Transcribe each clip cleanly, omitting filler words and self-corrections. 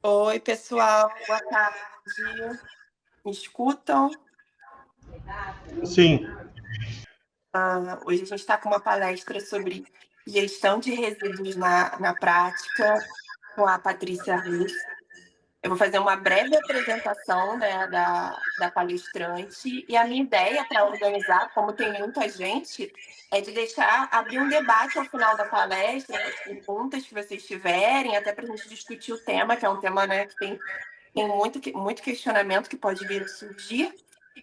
Oi, pessoal, boa tarde. Me escutam? Sim, Hoje a gente está com uma palestra sobre gestão de resíduos na prática, com a Patrícia Russo. Eu vou fazer uma breve apresentação, né, da palestrante, e a minha ideia para organizar, como tem muita gente, é de deixar abrir um debate ao final da palestra, com as perguntas que vocês tiverem, até para a gente discutir o tema, que é um tema, né, que tem muito questionamento que pode vir a surgir.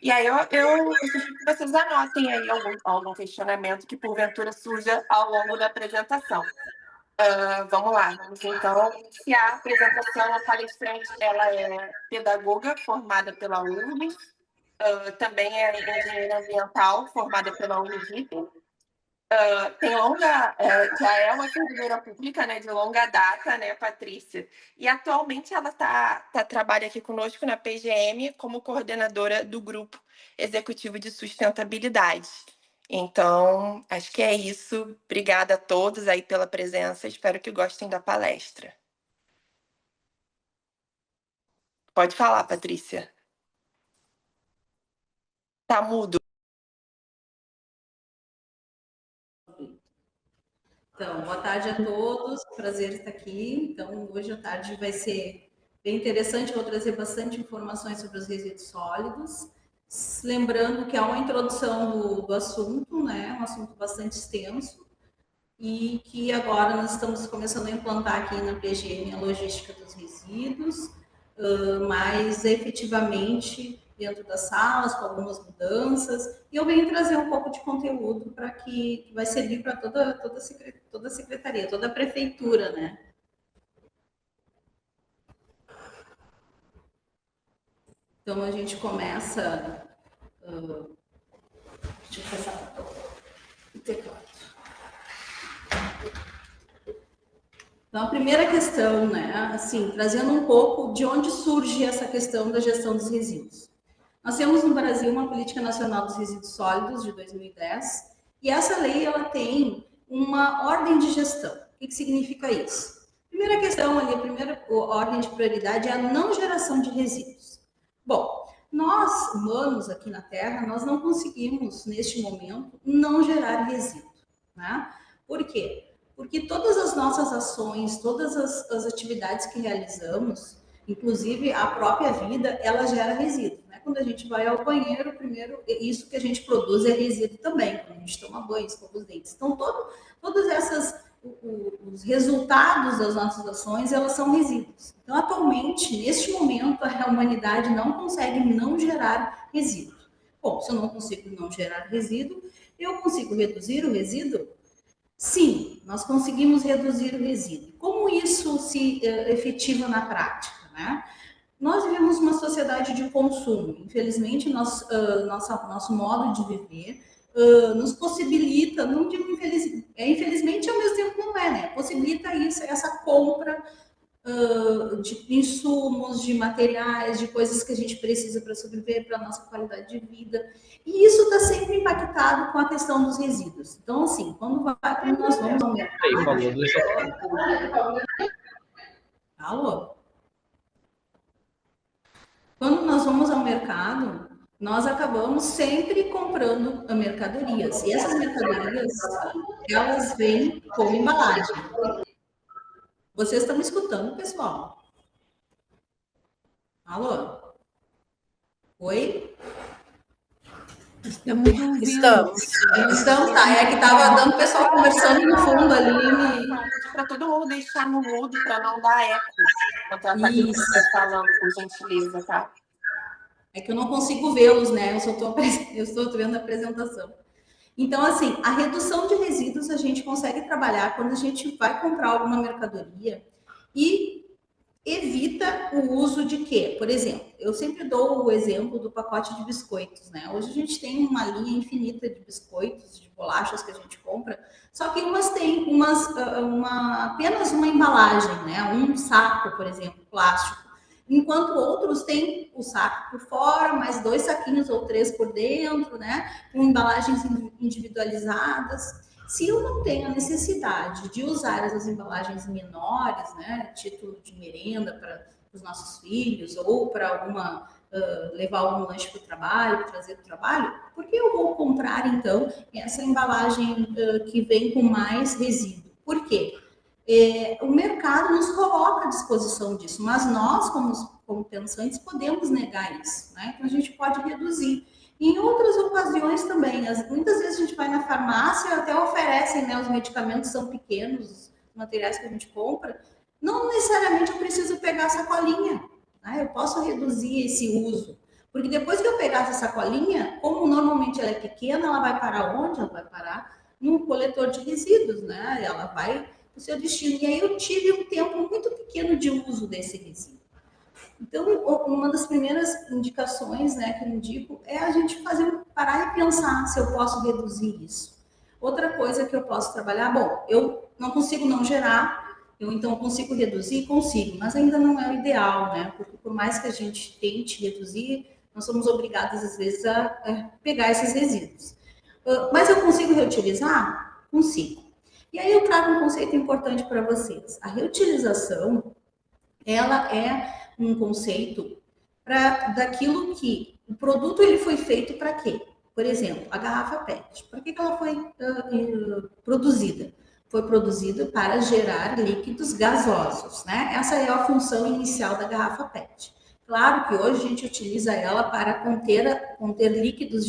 E aí eu sugiro que vocês anotem aí algum questionamento que porventura surja ao longo da apresentação. Vamos lá, vamos então iniciar a apresentação. A palestrante, ela é pedagoga formada pela URGS, também é engenheira ambiental formada pela Univip, já é uma servidora pública, né, de longa data, né, Patrícia? E atualmente ela trabalha aqui conosco na PGM como coordenadora do Grupo Executivo de Sustentabilidade. Então, acho que é isso. Obrigada a todos aí pela presença. Espero que gostem da palestra. Pode falar, Patrícia. Tá mudo. Então, boa tarde a todos, prazer estar aqui. Então, hoje à tarde vai ser bem interessante, vou trazer bastante informações sobre os resíduos sólidos. Lembrando que há uma introdução do assunto, né? Um assunto bastante extenso, e que agora nós estamos começando a implantar aqui na PGM a logística dos resíduos, mais efetivamente dentro das salas, com algumas mudanças, e eu venho trazer um pouco de conteúdo para que vai servir para toda a secretaria, toda a prefeitura, né? Então a gente começa. Deixa eu passar o teclado. Então, a primeira questão, né, assim, trazendo um pouco de onde surge essa questão da gestão dos resíduos. Nós temos no Brasil uma Política Nacional dos Resíduos Sólidos de 2010, e essa lei ela tem uma ordem de gestão. O que significa isso? Primeira questão ali, a primeira ordem de prioridade é a não geração de resíduos. Bom, nós, humanos aqui na Terra, nós não conseguimos, neste momento, não gerar resíduo, né? Por quê? Porque todas as nossas ações, todas as atividades que realizamos, inclusive a própria vida, ela gera resíduo, né? Quando a gente vai ao banheiro, primeiro, isso que a gente produz é resíduo também, quando a gente toma banho, escova os dentes. Então, todas os resultados das nossas ações, elas são resíduos. Então, atualmente, neste momento, a humanidade não consegue não gerar resíduo. Bom, se eu não consigo não gerar resíduo, eu consigo reduzir o resíduo? Sim, nós conseguimos reduzir o resíduo. Como isso se efetiva na prática, né? Nós vivemos uma sociedade de consumo. Infelizmente, nosso modo de viver nos possibilita, não digo infelizmente, ao mesmo tempo não é, né? Possibilita isso, essa compra de insumos, de materiais, de coisas que a gente precisa para sobreviver, para a nossa qualidade de vida. E isso está sempre impactado com a questão dos resíduos. Então, assim, quando nós vamos ao mercado... Alô? Quando nós vamos ao mercado, nós acabamos sempre comprando mercadorias. E essas mercadorias, elas vêm com embalagem. Vocês estão me escutando, pessoal? Alô? Oi? Estamos ouvindo. Estamos, tá. É que estava dando o pessoal conversando no fundo ali. Para todo mundo deixar no mudo para não dar eco enquanto a Patrícia está falando, por gentileza, tá? É que eu não consigo vê-los, né? Eu estou vendo a apresentação. Então, assim, a redução de resíduos a gente consegue trabalhar quando a gente vai comprar alguma mercadoria e evita o uso de quê? Por exemplo, eu sempre dou o exemplo do pacote de biscoitos, né? Hoje a gente tem uma linha infinita de biscoitos, de bolachas que a gente compra, só que umas têm apenas uma embalagem, né? Um saco, por exemplo, plástico, enquanto outros têm o saco por fora, mais 2 saquinhos ou 3 por dentro, né? Com embalagens individualizadas. Se eu não tenho a necessidade de usar essas embalagens menores, né, título de merenda para os nossos filhos ou para alguma levar algum lanche para o trabalho, trazer para o trabalho, por que eu vou comprar então essa embalagem que vem com mais resíduo? Por quê? O mercado nos coloca à disposição disso, mas nós, como pensantes, podemos negar isso, né? Então a gente pode reduzir. E em outras ocasiões também, muitas vezes a gente vai na farmácia, até oferecem, né? Os medicamentos são pequenos, os materiais que a gente compra, não necessariamente eu preciso pegar a sacolinha, né? Eu posso reduzir esse uso. Porque depois que eu pegar essa sacolinha, como normalmente ela é pequena, ela vai parar onde? Ela vai parar num coletor de resíduos, né? Ela vai o seu destino. E aí eu tive um tempo muito pequeno de uso desse resíduo. Então, uma das primeiras indicações, né, que eu indico é a gente parar e pensar se eu posso reduzir isso. Outra coisa que eu posso trabalhar, bom, eu não consigo não gerar, eu então consigo reduzir? Consigo, mas ainda não é o ideal, né? Porque por mais que a gente tente reduzir, nós somos obrigados, às vezes, a pegar esses resíduos. Mas eu consigo reutilizar? Consigo. E aí eu trago um conceito importante para vocês. A reutilização, ela é um conceito daquilo que o produto ele foi feito para quê? Por exemplo, a garrafa PET. Para que ela foi produzida? Foi produzida para gerar líquidos gasosos, né? Essa é a função inicial da garrafa PET. Claro que hoje a gente utiliza ela para conter líquidos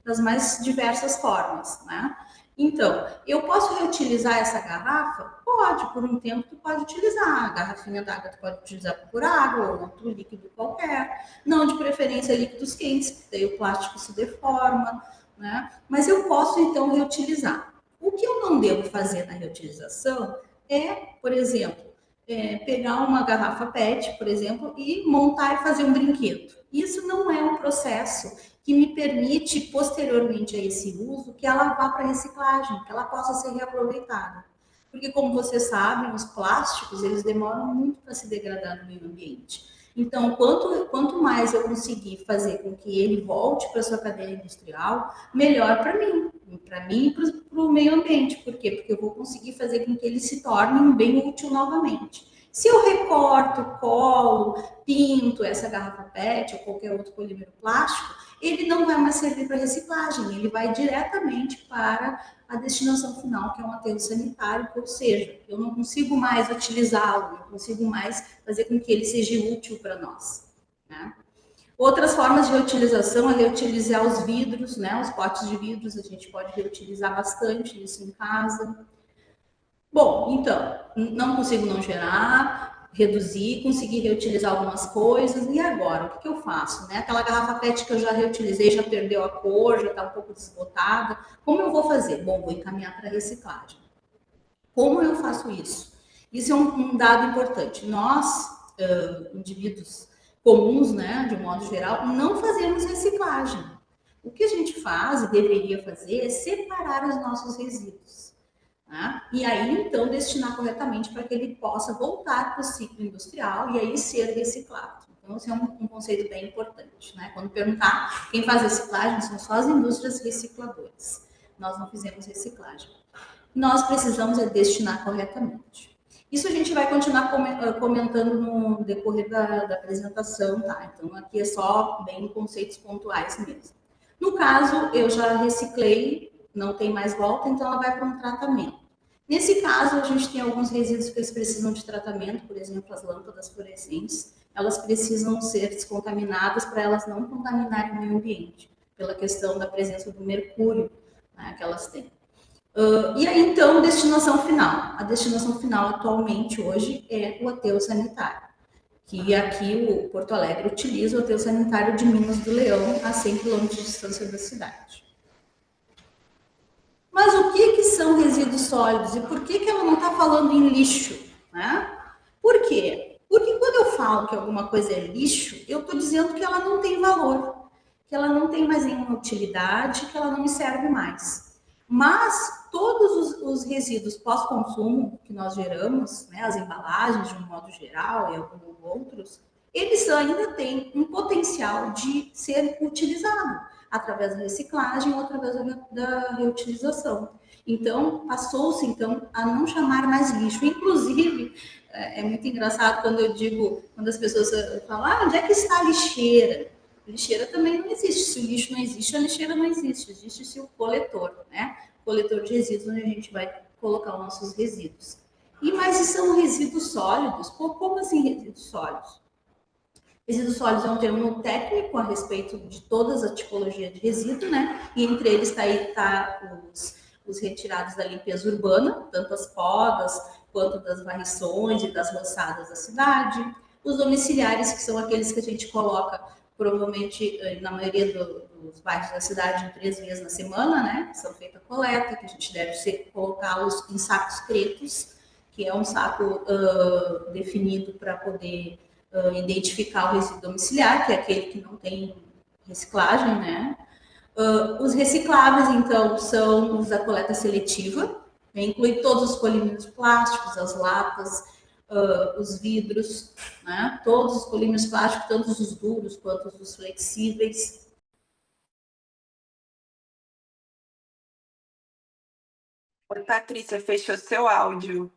das mais diversas formas, né? Então, eu posso reutilizar essa garrafa? Pode, por um tempo tu pode utilizar. A garrafinha d'água tu pode utilizar por água ou outro líquido qualquer. Não de preferência líquidos quentes, porque daí o plástico se deforma, né? Mas eu posso então reutilizar. O que eu não devo fazer na reutilização é, por exemplo, pegar uma garrafa PET, por exemplo, e montar e fazer um brinquedo. Isso não é um processo que me permite, posteriormente a esse uso, que ela vá para reciclagem, que ela possa ser reaproveitada. Porque, como vocês sabem, os plásticos, eles demoram muito para se degradar no meio ambiente. Então, quanto mais eu conseguir fazer com que ele volte para a sua cadeia industrial, melhor para mim e para o meio ambiente. Por quê? Porque eu vou conseguir fazer com que ele se torne um bem útil novamente. Se eu recorto, colo, pinto essa garrafa PET ou qualquer outro polímero plástico, ele não vai mais servir para reciclagem, ele vai diretamente para a destinação final, que é um aterro sanitário, ou seja, eu não consigo mais utilizá-lo, não consigo mais fazer com que ele seja útil para nós, né? Outras formas de reutilização é reutilizar os vidros, né? Os potes de vidros, a gente pode reutilizar bastante isso em casa. Bom, então, não consigo não gerar, reduzir, conseguir reutilizar algumas coisas, e agora? O que eu faço? Né? Aquela garrafa PET que eu já reutilizei, já perdeu a cor, já está um pouco desbotada, como eu vou fazer? Bom, vou encaminhar para reciclagem. Como eu faço isso? Isso é um dado importante. Nós, indivíduos comuns, né, de um modo geral, não fazemos reciclagem. O que a gente faz e deveria fazer é separar os nossos resíduos. Né? E aí, então, destinar corretamente para que ele possa voltar para o ciclo industrial e aí ser reciclado. Então, esse é um conceito bem importante. Né? Quando perguntar quem faz reciclagem, são só as indústrias recicladoras. Nós não fizemos reciclagem. Nós precisamos destinar corretamente. Isso a gente vai continuar comentando no decorrer da apresentação, tá? Então, aqui é só bem conceitos pontuais mesmo. No caso, eu já reciclei, não tem mais volta, então ela vai para um tratamento. Nesse caso, a gente tem alguns resíduos que eles precisam de tratamento, por exemplo, as lâmpadas fluorescentes, elas precisam ser descontaminadas para elas não contaminarem o meio ambiente, pela questão da presença do mercúrio, né, que elas têm. E aí, então, destinação final. A destinação final, atualmente, hoje, é o aterro sanitário, que aqui o Porto Alegre utiliza o aterro sanitário de Minas do Leão, a 100 km de distância da cidade. Mas o que são resíduos sólidos e por que ela não está falando em lixo? Né? Por quê? Porque quando eu falo que alguma coisa é lixo, eu estou dizendo que ela não tem valor, que ela não tem mais nenhuma utilidade, que ela não me serve mais. Mas todos os resíduos pós-consumo que nós geramos, né, as embalagens de um modo geral e alguns outros, eles ainda têm um potencial de ser utilizado através da reciclagem ou através da reutilização. Então, passou-se, então, a não chamar mais lixo. Inclusive, é muito engraçado quando eu digo, quando as pessoas falam, onde é que está a lixeira? Lixeira também não existe. Se o lixo não existe, a lixeira não existe. Existe-se o coletor, né? Coletor de resíduos, onde a gente vai colocar os nossos resíduos. E mas são resíduos sólidos? Pô, como assim resíduos sólidos? Resíduos sólidos é um termo técnico a respeito de todas as tipologias de resíduo, né? E entre eles os retirados da limpeza urbana, tanto as podas quanto das varrições e das roçadas da cidade. Os domiciliares, que são aqueles que a gente coloca, provavelmente, na maioria dos bairros da cidade, 3 vezes na semana, né? São feita coleta, que a gente deve colocá-los em sacos pretos, que é um saco definido para poder identificar o resíduo domiciliar, que é aquele que não tem reciclagem, né? Os recicláveis, então, são os da coleta seletiva, que inclui todos os polímeros plásticos, as latas, os vidros, né? Todos os polímeros plásticos, tanto os duros quanto os flexíveis. Oi, Patrícia, fechou seu áudio.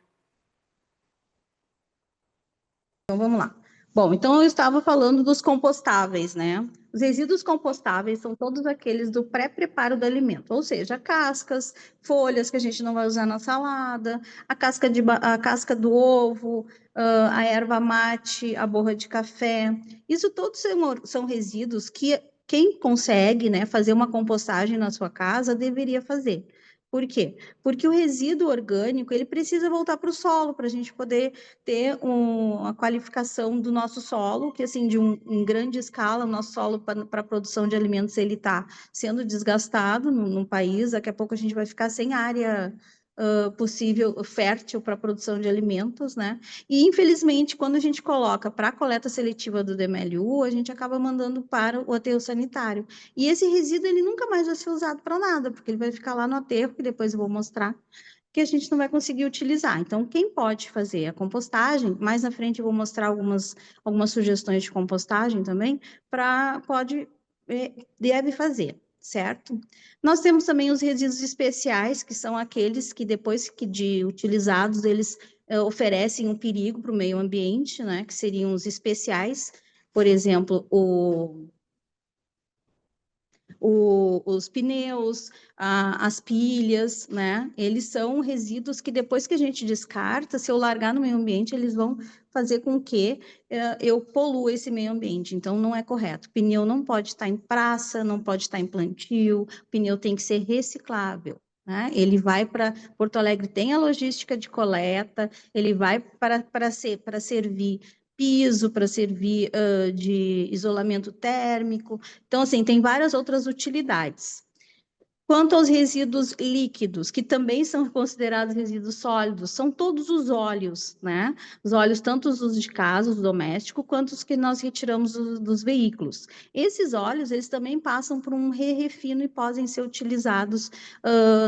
Então, vamos lá. Bom, então eu estava falando dos compostáveis, né? Os resíduos compostáveis são todos aqueles do pré-preparo do alimento, ou seja, cascas, folhas que a gente não vai usar na salada, a casca do ovo, a erva mate, a borra de café. Isso todos são resíduos que quem consegue, né, fazer uma compostagem na sua casa deveria fazer. Por quê? Porque o resíduo orgânico ele precisa voltar para o solo para a gente poder ter uma qualificação do nosso solo, que assim, em grande escala, o nosso solo para a produção de alimentos, ele está sendo desgastado no país, daqui a pouco a gente vai ficar sem área possível, fértil para a produção de alimentos, né? E, infelizmente, quando a gente coloca para a coleta seletiva do DMLU, a gente acaba mandando para o aterro sanitário. E esse resíduo, ele nunca mais vai ser usado para nada, porque ele vai ficar lá no aterro, que depois eu vou mostrar, que a gente não vai conseguir utilizar. Então, quem pode fazer a compostagem, mais na frente eu vou mostrar algumas sugestões de compostagem também, deve fazer, certo? Nós temos também os resíduos especiais, que são aqueles que depois de utilizados, eles oferecem um perigo para o meio ambiente, né? Que seriam os especiais, por exemplo, os pneus, as pilhas, né? Eles são resíduos que depois que a gente descarta, se eu largar no meio ambiente, eles vão fazer com que eu polua esse meio ambiente. Então, não é correto. Pneu não pode estar em praça, não pode estar em plantio, pneu tem que ser reciclável. Né? Ele vai para Porto Alegre, tem a logística de coleta, ele vai para servir piso, para servir de isolamento térmico. Então, assim, tem várias outras utilidades. Quanto aos resíduos líquidos, que também são considerados resíduos sólidos, são todos os óleos, né? Os óleos, tanto os de casa, os domésticos, quanto os que nós retiramos dos veículos. Esses óleos, eles também passam por um refino e podem ser utilizados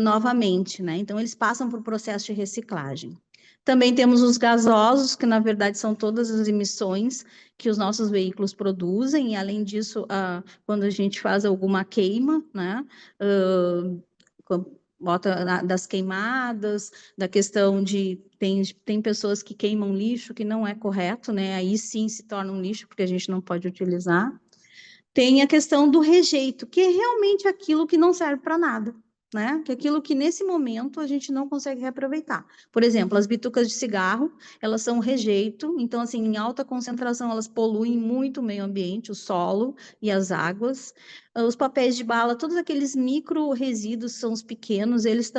novamente, né? Então, eles passam por processo de reciclagem. Também temos os gasosos, que na verdade são todas as emissões que os nossos veículos produzem, e além disso, quando a gente faz alguma queima, né, bota das queimadas, da questão de tem pessoas que queimam lixo, que não é correto, né, aí sim se torna um lixo, porque a gente não pode utilizar. Tem a questão do rejeito, que é realmente aquilo que não serve para nada, né? Que é aquilo que nesse momento a gente não consegue reaproveitar. Por exemplo, as bitucas de cigarro, elas são rejeito, então assim, em alta concentração elas poluem muito o meio ambiente, o solo e as águas. Os papéis de bala, todos aqueles micro resíduos são os pequenos, eles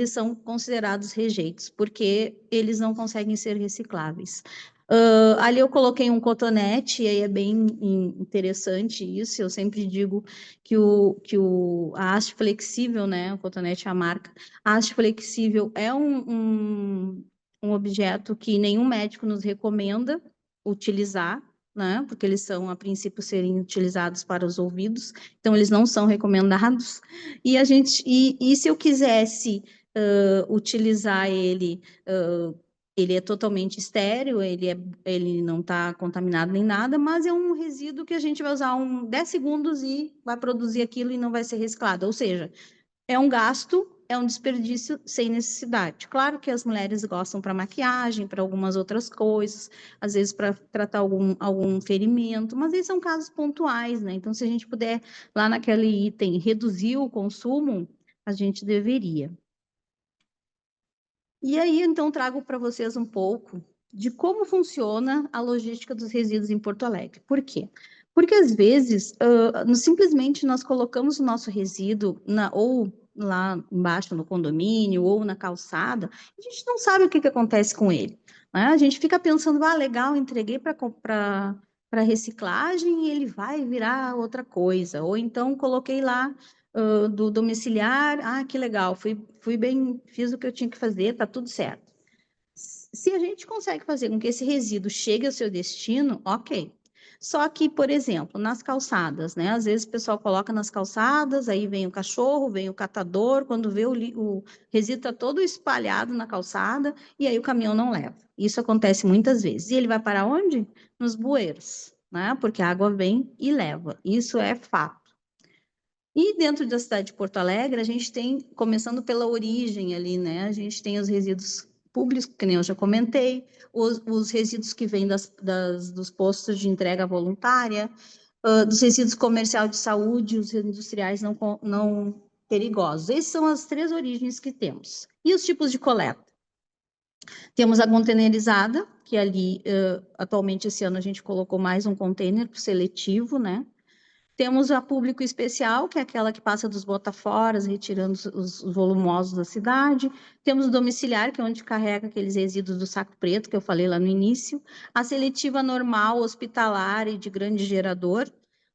são considerados rejeitos, porque eles não conseguem ser recicláveis. Ali eu coloquei um cotonete, e aí é bem interessante isso. Eu sempre digo que a haste flexível, né? O cotonete é a marca. A haste flexível é um objeto que nenhum médico nos recomenda utilizar, né? Porque eles são, a princípio, serem utilizados para os ouvidos, então eles não são recomendados. E se eu quisesse utilizar ele. Ele é totalmente estéril, ele não está contaminado nem nada, mas é um resíduo que a gente vai usar 10 segundos e vai produzir aquilo e não vai ser reciclado. Ou seja, é um gasto é um desperdício sem necessidade. Claro que as mulheres gostam para maquiagem, para algumas outras coisas, às vezes para tratar algum ferimento, mas esses são casos pontuais, né? Então, se a gente puder, lá naquele item, reduzir o consumo, a gente deveria. E aí, então, trago para vocês um pouco de como funciona a logística dos resíduos em Porto Alegre. Por quê? Porque, às vezes, simplesmente nós colocamos o nosso resíduo ou lá embaixo no condomínio ou na calçada, a gente não sabe o que acontece com ele, né? A gente fica pensando, legal, entreguei para reciclagem e ele vai virar outra coisa. Ou então, coloquei lá do domiciliar, que legal, fui bem, fiz o que eu tinha que fazer, tá tudo certo. Se a gente consegue fazer com que esse resíduo chegue ao seu destino, ok. Só que, por exemplo, nas calçadas, né? Às vezes o pessoal coloca nas calçadas, aí vem o cachorro, vem o catador, quando vê o resíduo está todo espalhado na calçada, e aí o caminhão não leva. Isso acontece muitas vezes. E ele vai para onde? Nos bueiros, né? Porque a água vem e leva. Isso é fato. E dentro da cidade de Porto Alegre, a gente tem, começando pela origem ali, né? A gente tem os resíduos públicos, que nem eu já comentei, os resíduos que vêm dos postos de entrega voluntária, dos resíduos comercial de saúde, os industriais não perigosos. Essas são as 3 origens que temos. E os tipos de coleta? Temos a containerizada, que ali, atualmente, esse ano, a gente colocou mais um container seletivo, né? Temos a público especial, que é aquela que passa dos botaforas, retirando os volumosos da cidade. Temos o domiciliar, que é onde carrega aqueles resíduos do saco preto, que eu falei lá no início. A seletiva normal, hospitalar e de grande gerador,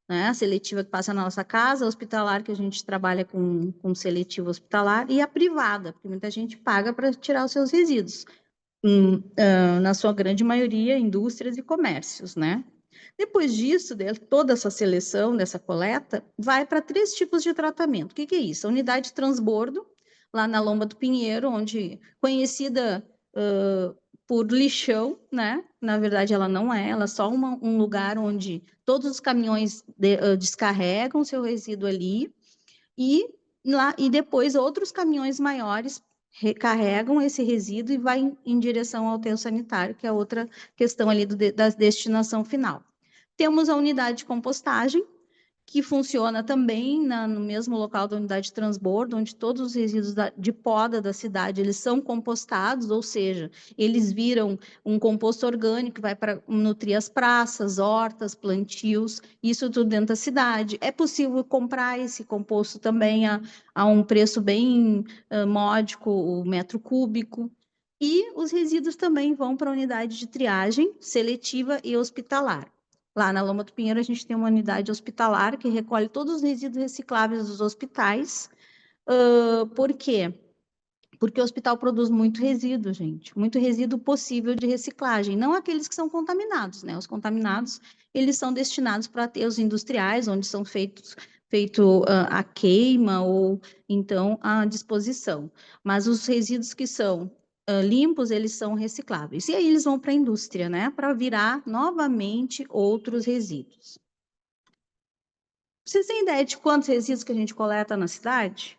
né? A seletiva que passa na nossa casa, a hospitalar, que a gente trabalha com seletivo hospitalar, e a privada, porque muita gente paga para tirar os seus resíduos. Na sua grande maioria, indústrias e comércios, né? Depois disso, toda essa seleção, dessa coleta, vai para 3 tipos de tratamento. O que é isso? A unidade de transbordo, lá na Lomba do Pinheiro, onde conhecida por lixão, né? Na verdade, ela não é, ela é só um lugar onde todos os caminhões descarregam seu resíduo ali, e depois outros caminhões maiores recarregam esse resíduo e vai em direção ao aterro sanitário, que é outra questão ali da destinação final. Temos a unidade de compostagem, que funciona também no mesmo local da unidade de transbordo, onde todos os resíduos de poda da cidade eles são compostados, ou seja, eles viram um composto orgânico que vai para nutrir as praças, hortas, plantios, isso tudo dentro da cidade. É possível comprar esse composto também a um preço bem módico, o metro cúbico. E os resíduos também vão para a unidade de triagem seletiva e hospitalar. Lá na Loma do Pinheiro, a gente tem uma unidade hospitalar que recolhe todos os resíduos recicláveis dos hospitais. Por quê? Porque o hospital produz muito resíduo, gente. Muito resíduo possível de reciclagem. Não aqueles que são contaminados, né? Os contaminados, eles são destinados para aterros industriais, onde são feito a queima ou, então, a disposição. Mas os resíduos que são limpos, eles são recicláveis. E aí eles vão para a indústria, né? Para virar novamente outros resíduos. Vocês têm ideia de quantos resíduos que a gente coleta na cidade?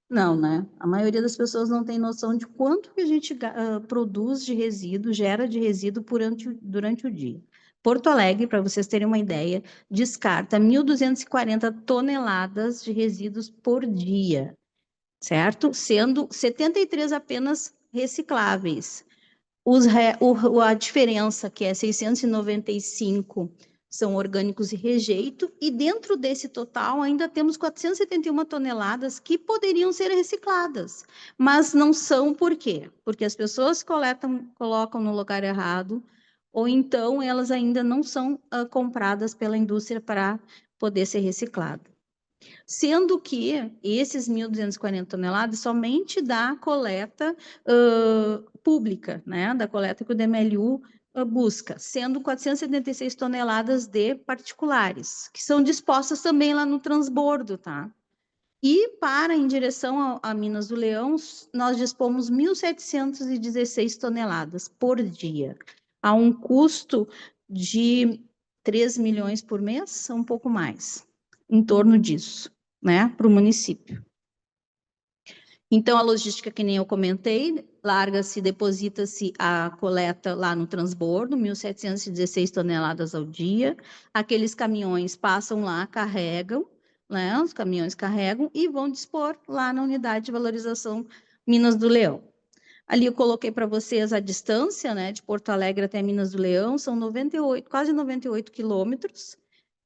Não, né? A maioria das pessoas não tem noção de quanto que a gente produz de resíduo, gera de resíduo durante o dia. Porto Alegre, para vocês terem uma ideia, descarta 1.240 toneladas de resíduos por dia, certo? Sendo 73 apenas recicláveis. A diferença, que é 695, são orgânicos e rejeito, e dentro desse total ainda temos 471 toneladas que poderiam ser recicladas, mas não são. Por quê? Porque as pessoas colocam no lugar errado, ou então elas ainda não são compradas pela indústria para poder ser reciclado. Sendo que esses 1.240 toneladas somente da coleta pública, né? Da coleta que o DMLU busca, sendo 476 toneladas de particulares, que são dispostas também lá no transbordo, tá? E em direção a Minas do Leão, nós dispomos 1.716 toneladas por dia, a um custo de 3 milhões por mês, um pouco mais, em torno disso, né, para o município. Então, a logística, que nem eu comentei, larga-se, deposita-se a coleta lá no transbordo, 1.716 toneladas ao dia. Aqueles caminhões passam lá, carregam, né? Os caminhões carregam e vão dispor lá na unidade de valorização Minas do Leão. Ali eu coloquei para vocês a distância, né, de Porto Alegre até Minas do Leão, são 98, quase 98 quilômetros.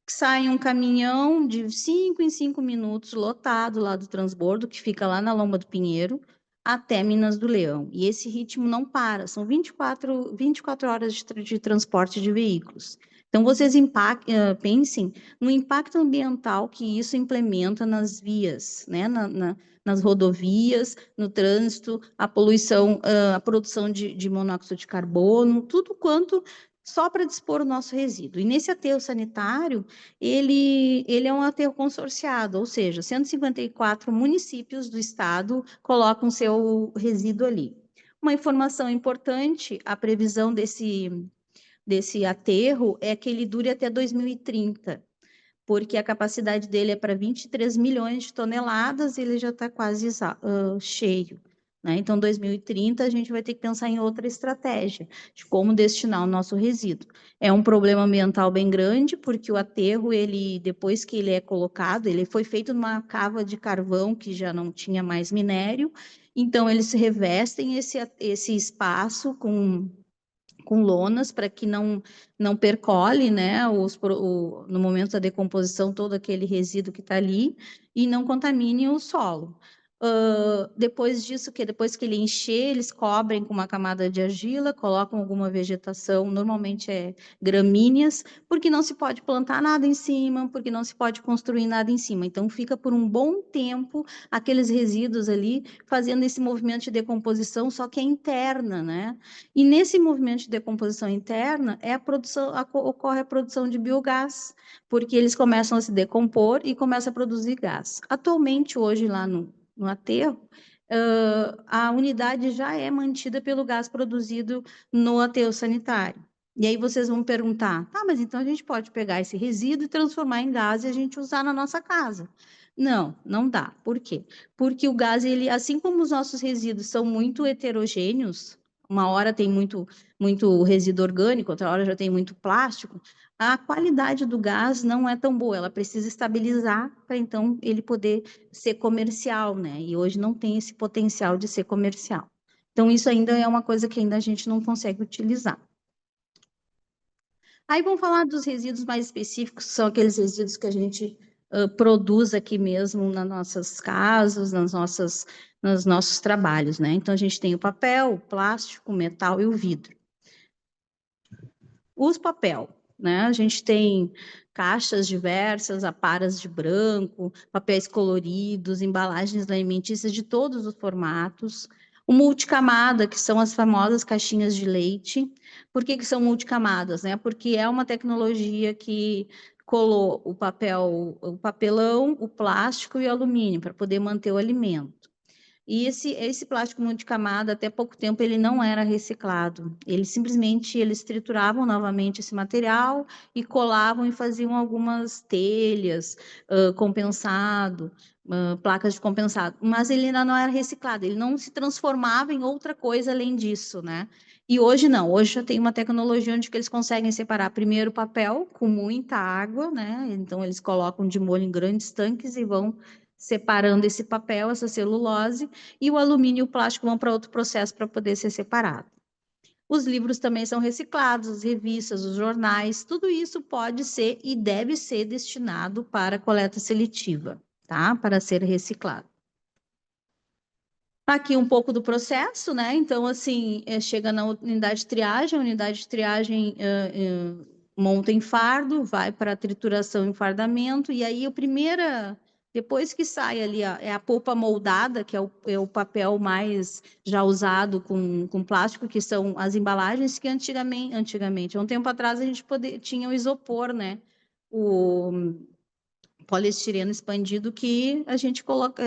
Sai um caminhão de 5 em 5 minutos, lotado lá do transbordo, que fica lá na Lomba do Pinheiro, até Minas do Leão. E esse ritmo não para, são 24 horas de transporte de veículos. Então, vocês pensem no impacto ambiental que isso implementa nas vias, né? Nas rodovias, no trânsito, a poluição, a produção de monóxido de carbono, tudo quanto só para dispor o nosso resíduo. E nesse aterro sanitário, ele é um aterro consorciado, ou seja, 154 municípios do estado colocam seu resíduo ali. Uma informação importante, a previsão desse aterro é que ele dure até 2030, porque a capacidade dele é para 23 milhões de toneladas e ele já está quase cheio. Né? Então, 2030, a gente vai ter que pensar em outra estratégia de como destinar o nosso resíduo. É um problema ambiental bem grande, porque o aterro, depois que ele é colocado, ele foi feito numa cava de carvão que já não tinha mais minério, então eles revestem esse espaço com lonas para que não percole, né, no momento da decomposição, todo aquele resíduo que está ali e não contamine o solo. Depois disso, depois que ele encher, eles cobrem com uma camada de argila, colocam alguma vegetação, normalmente gramíneas, porque não se pode plantar nada em cima, porque não se pode construir nada em cima. Então, fica por um bom tempo aqueles resíduos ali fazendo esse movimento de decomposição, só que é interna, né? E nesse movimento de decomposição interna ocorre a produção de biogás, porque eles começam a se decompor e começam a produzir gás. Atualmente, hoje, lá no aterro, a unidade já é mantida pelo gás produzido no aterro sanitário. E aí vocês vão perguntar, tá, mas então a gente pode pegar esse resíduo e transformar em gás e a gente usar na nossa casa. Não, não dá. Por quê? Porque o gás, assim como os nossos resíduos são muito heterogêneos, uma hora tem muito resíduo orgânico, outra hora já tem muito plástico, a qualidade do gás não é tão boa, ela precisa estabilizar para então ele poder ser comercial, né? E hoje não tem esse potencial de ser comercial. Então, isso ainda é uma coisa que ainda a gente não consegue utilizar. Aí vamos falar dos resíduos mais específicos, que são aqueles resíduos que a gente produz aqui mesmo nas nossas casas, nos nossos trabalhos, né? Então, a gente tem o papel, o plástico, o metal e o vidro. Os papel, né? A gente tem caixas diversas, aparas de branco, papéis coloridos, embalagens alimentícias de todos os formatos, o multicamada, que são as famosas caixinhas de leite. Por que são multicamadas, né? Porque é uma tecnologia que colou o papelão, o plástico e o alumínio para poder manter o alimento. E esse plástico multicamada, até pouco tempo, ele não era reciclado. Eles trituravam novamente esse material e colavam e faziam algumas telhas, compensado, placas de compensado. Mas ele ainda não era reciclado, ele não se transformava em outra coisa além disso, né? E hoje não, hoje já tem uma tecnologia onde eles conseguem separar primeiro o papel com muita água, né? Então eles colocam de molho em grandes tanques e vão separando esse papel, essa celulose, e o alumínio e o plástico vão para outro processo para poder ser separado. Os livros também são reciclados, as revistas, os jornais, tudo isso pode ser e deve ser destinado para coleta seletiva, tá? Para ser reciclado. Aqui um pouco do processo, né? Então, assim, chega na unidade de triagem, a unidade de triagem monta em fardo, vai para a trituração e fardamento, e aí depois que sai ali, é a polpa moldada, que é o papel mais já usado com plástico, que são as embalagens que antigamente, há um tempo atrás, a gente tinha o isopor, né? O poliestireno expandido que a gente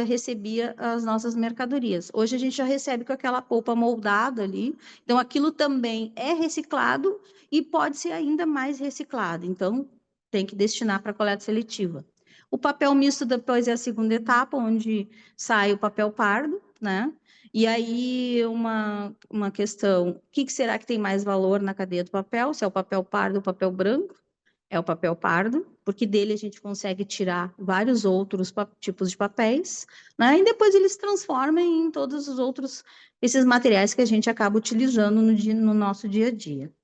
recebia as nossas mercadorias. Hoje a gente já recebe com aquela polpa moldada ali, então aquilo também é reciclado e pode ser ainda mais reciclado, então tem que destinar para coleta seletiva. O papel misto depois é a segunda etapa, onde sai o papel pardo, né? E aí, uma questão, o que será que tem mais valor na cadeia do papel? Se é o papel pardo ou o papel branco? É o papel pardo, porque dele a gente consegue tirar vários outros tipos de papéis, né? E depois eles transformam em todos os outros, esses materiais que a gente acaba utilizando no nosso dia a dia.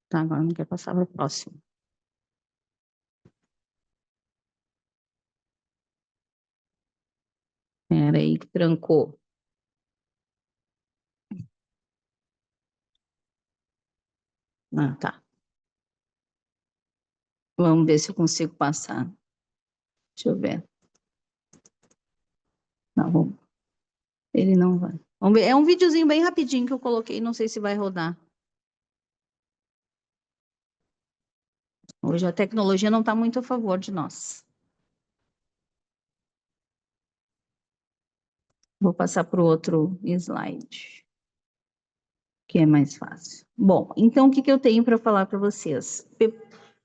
Tá, agora não quer passar para o próximo. Espera aí que trancou. Ah, tá. Vamos ver se eu consigo passar. Deixa eu ver. Não, vamos. Ele não vai. Vamos ver. É um videozinho bem rapidinho que eu coloquei, não sei se vai rodar. Hoje a tecnologia não está muito a favor de nós. Vou passar para o outro slide, que é mais fácil. Bom, então o que eu tenho para falar para vocês?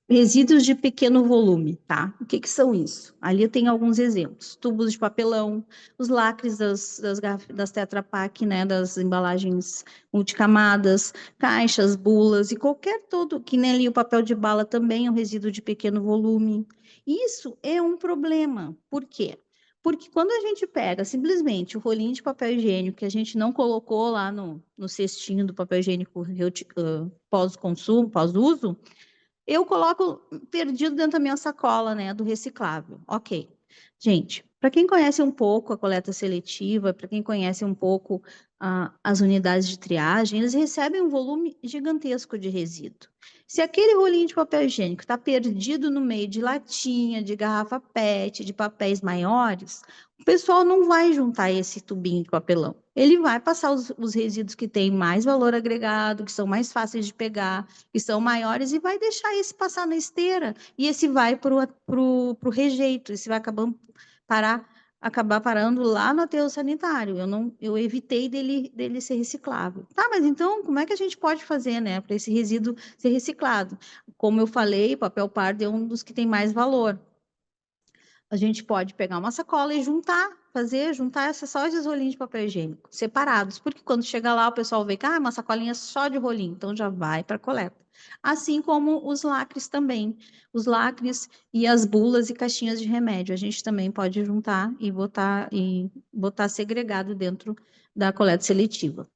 Resíduos de pequeno volume, tá? O que são isso? Ali eu tenho alguns exemplos. Tubos de papelão, os lacres das Tetra Pak, né? Das embalagens multicamadas, caixas, bulas e qualquer todo, que nem ali o papel de bala também é um resíduo de pequeno volume. Isso é um problema. Por quê? Porque quando a gente pega simplesmente o rolinho de papel higiênico que a gente não colocou lá no cestinho do papel higiênico pós-consumo, pós-uso, eu coloco perdido dentro da minha sacola, né, do reciclável. Ok. Gente, para quem conhece um pouco a coleta seletiva, para quem conhece um pouco as unidades de triagem, eles recebem um volume gigantesco de resíduo. Se aquele rolinho de papel higiênico está perdido no meio de latinha, de garrafa PET, de papéis maiores, o pessoal não vai juntar esse tubinho de papelão. Ele vai passar os resíduos que têm mais valor agregado, que são mais fáceis de pegar, que são maiores, e vai deixar esse passar na esteira. E esse vai para o rejeito, esse vai acabar parando lá no aterro sanitário. Eu evitei dele ser reciclável. Tá, mas então, como é que a gente pode fazer, né, para esse resíduo ser reciclado? Como eu falei, papel pardo é um dos que tem mais valor. A gente pode pegar uma sacola e juntar só esses rolinhos de papel higiênico, separados, porque quando chega lá o pessoal vê que uma sacolinha só de rolinho, então já vai para a coleta. Assim como os lacres também, os lacres e as bulas e caixinhas de remédio, a gente também pode juntar e botar segregado dentro da coleta seletiva.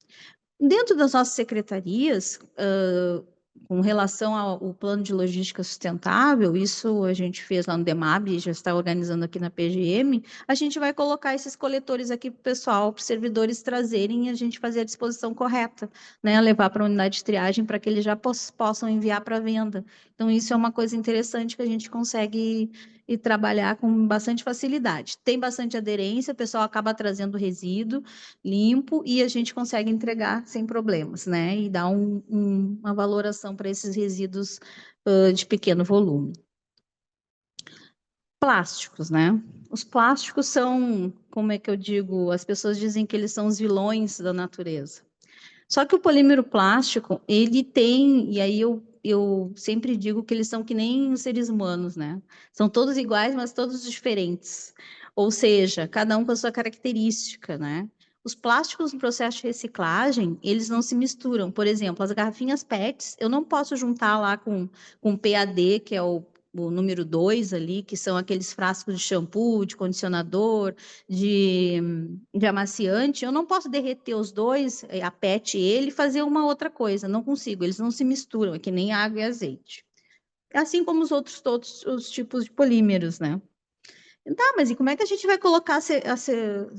Dentro das nossas secretarias, com relação ao plano de logística sustentável, isso a gente fez lá no DEMAB, já está organizando aqui na PGM, a gente vai colocar esses coletores aqui para o pessoal, para os servidores trazerem e a gente fazer a disposição correta, né? Levar para a unidade de triagem para que eles já possam enviar para venda. Então, isso é uma coisa interessante que a gente consegue e trabalhar com bastante facilidade. Tem bastante aderência, o pessoal acaba trazendo resíduo limpo e a gente consegue entregar sem problemas, né? E dar uma valoração para esses resíduos de pequeno volume. Plásticos, né? Os plásticos são, como é que eu digo, as pessoas dizem que eles são os vilões da natureza. Só que o polímero plástico, ele tem, e aí eu sempre digo que eles são que nem os seres humanos, né? São todos iguais, mas todos diferentes. Ou seja, cada um com a sua característica, né? Os plásticos no processo de reciclagem, eles não se misturam. Por exemplo, as garrafinhas PETs, eu não posso juntar lá com PAD, que é o número 2 ali, que são aqueles frascos de shampoo, de condicionador, de amaciante. Eu não posso derreter os dois, a PET e ele, e fazer uma outra coisa. Não consigo, eles não se misturam, é que nem água e azeite. Assim como todos os tipos de polímeros, né? Tá, mas e como é que a gente vai colocar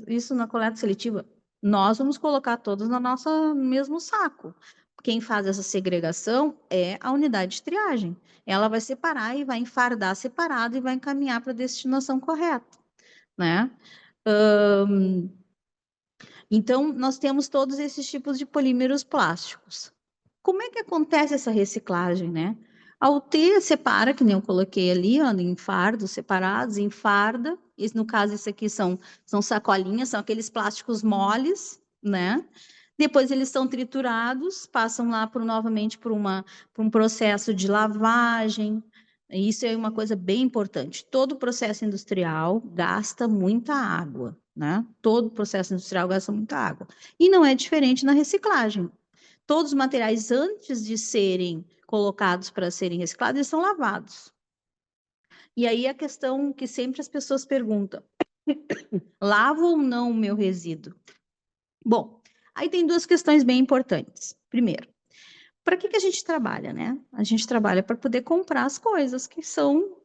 isso na coleta seletiva? Nós vamos colocar todos no nosso mesmo saco. Quem faz essa segregação é a unidade de triagem. Ela vai separar e vai enfardar separado e vai encaminhar para a destinação correta, né? Então, nós temos todos esses tipos de polímeros plásticos. Como é que acontece essa reciclagem, né? Ao ter, separa, que nem eu coloquei ali, ó, em fardos separados, enfarda. No caso, isso aqui são sacolinhas, são aqueles plásticos moles, né? Depois eles são triturados, passam lá novamente por um processo de lavagem, Isso é uma coisa bem importante. Todo processo industrial gasta muita água, né? Todo processo industrial gasta muita água. E não é diferente na reciclagem. Todos os materiais, antes de serem colocados para serem reciclados, eles são lavados. E aí a questão que sempre as pessoas perguntam: lavo ou não o meu resíduo? Bom, aí tem duas questões bem importantes. Primeiro, para que a gente trabalha, né? A gente trabalha para poder comprar as coisas que são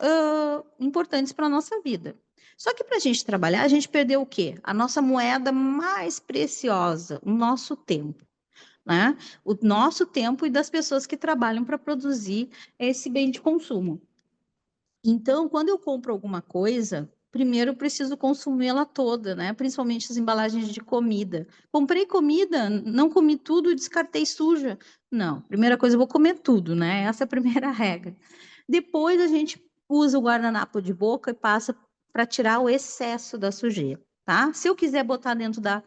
importantes para a nossa vida. Só que para a gente trabalhar, a gente perdeu o quê? A nossa moeda mais preciosa, o nosso tempo, né? O nosso tempo e das pessoas que trabalham para produzir esse bem de consumo. Então, quando eu compro alguma coisa, primeiro eu preciso consumi-la toda, né? Principalmente as embalagens de comida. Comprei comida, não comi tudo e descartei suja. Não, primeira coisa, eu vou comer tudo, né? Essa é a primeira regra. Depois a gente usa o guardanapo de boca e passa para tirar o excesso da sujeira, tá? Se eu quiser botar dentro da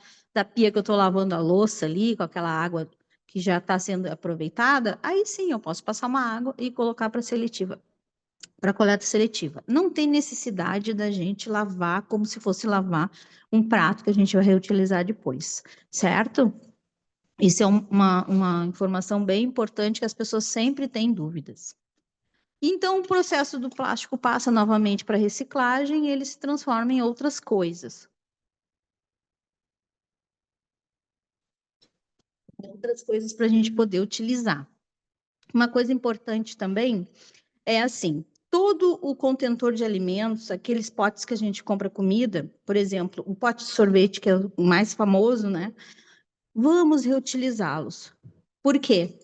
pia que eu estou lavando a louça ali, com aquela água que já está sendo aproveitada, aí sim eu posso passar uma água e colocar para seletiva, para coleta seletiva. Não tem necessidade da gente lavar como se fosse lavar um prato que a gente vai reutilizar depois, certo? Isso é uma informação bem importante que as pessoas sempre têm dúvidas. Então, o processo do plástico passa novamente para reciclagem e ele se transforma em outras coisas. Outras coisas para a gente poder utilizar. Uma coisa importante também é assim, todo o contentor de alimentos, aqueles potes que a gente compra comida, por exemplo, o pote de sorvete, que é o mais famoso, né? Vamos reutilizá-los. Por quê?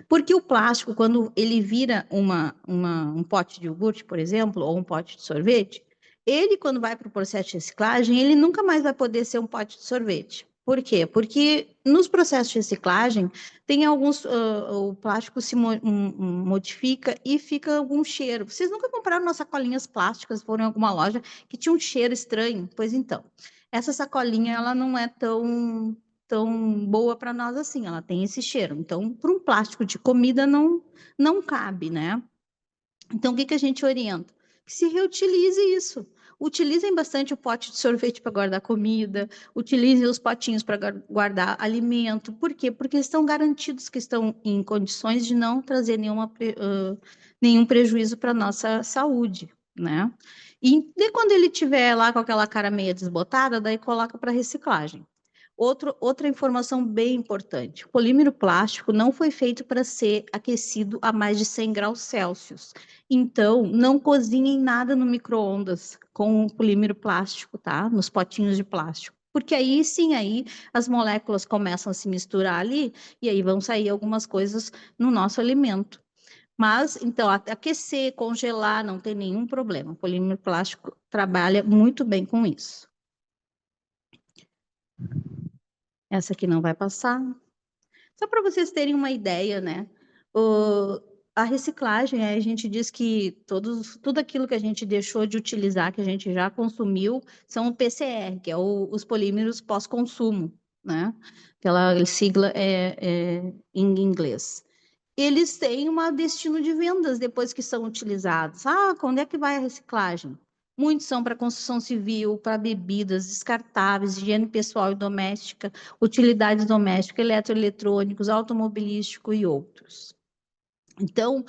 Porque o plástico, quando ele vira um pote de iogurte, por exemplo, ou um pote de sorvete, ele, quando vai para o processo de reciclagem, ele nunca mais vai poder ser um pote de sorvete. Por quê? Porque nos processos de reciclagem, tem alguns, o plástico se modifica e fica algum cheiro. Vocês nunca compraram umas sacolinhas plásticas, foram em alguma loja, que tinha um cheiro estranho? Pois então, essa sacolinha, ela não é tão boa para nós assim, ela tem esse cheiro. Então, para um plástico de comida não cabe, né? Então, o que a gente orienta? Que se reutilize isso. Utilizem bastante o pote de sorvete para guardar comida, utilizem os potinhos para guardar alimento. Por quê? Porque estão garantidos que estão em condições de não trazer nenhum prejuízo para a nossa saúde, né? E quando ele tiver lá com aquela cara meia desbotada, daí coloca para reciclagem. Outra informação bem importante: o polímero plástico não foi feito para ser aquecido a mais de 100 graus Celsius. Então, não cozinhem nada no micro-ondas com o polímero plástico, tá? Nos potinhos de plástico. Porque aí sim, aí as moléculas começam a se misturar ali e aí vão sair algumas coisas no nosso alimento. Mas, então, aquecer, congelar, não tem nenhum problema. O polímero plástico trabalha muito bem com isso. Essa aqui não vai passar. Só para vocês terem uma ideia, né? A reciclagem, a gente diz que tudo aquilo que a gente deixou de utilizar, que a gente já consumiu, são o PCR, que é os polímeros pós-consumo, né? Aquela sigla em inglês. Eles têm um destino de vendas depois que são utilizados. Ah, quando é que vai a reciclagem? Muitos são para construção civil, para bebidas, descartáveis, higiene pessoal e doméstica, utilidades domésticas, eletroeletrônicos, automobilístico e outros. Então,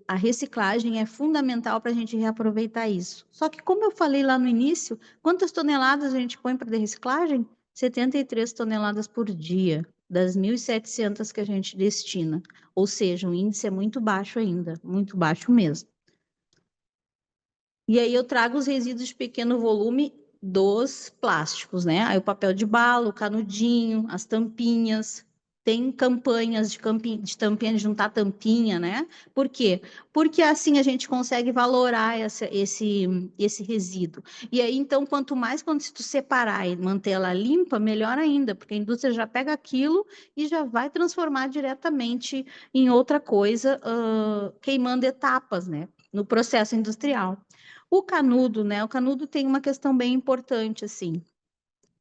a reciclagem é fundamental para a gente reaproveitar isso. Só que, como eu falei lá no início, quantas toneladas a gente põe para reciclagem? 73 toneladas por dia, das 1.700 que a gente destina. Ou seja, o índice é muito baixo ainda, muito baixo mesmo. E aí eu trago os resíduos de pequeno volume dos plásticos, né? Aí o papel de bala, o canudinho, as tampinhas. Tem campanhas de tampinha, de juntar tampinha, né? Por quê? Porque assim a gente consegue valorar esse resíduo. E aí, então, quando se tu separar e manter ela limpa, melhor ainda, porque a indústria já pega aquilo e já vai transformar diretamente em outra coisa, queimando etapas, né? No processo industrial. O canudo, né? O canudo tem uma questão bem importante, assim.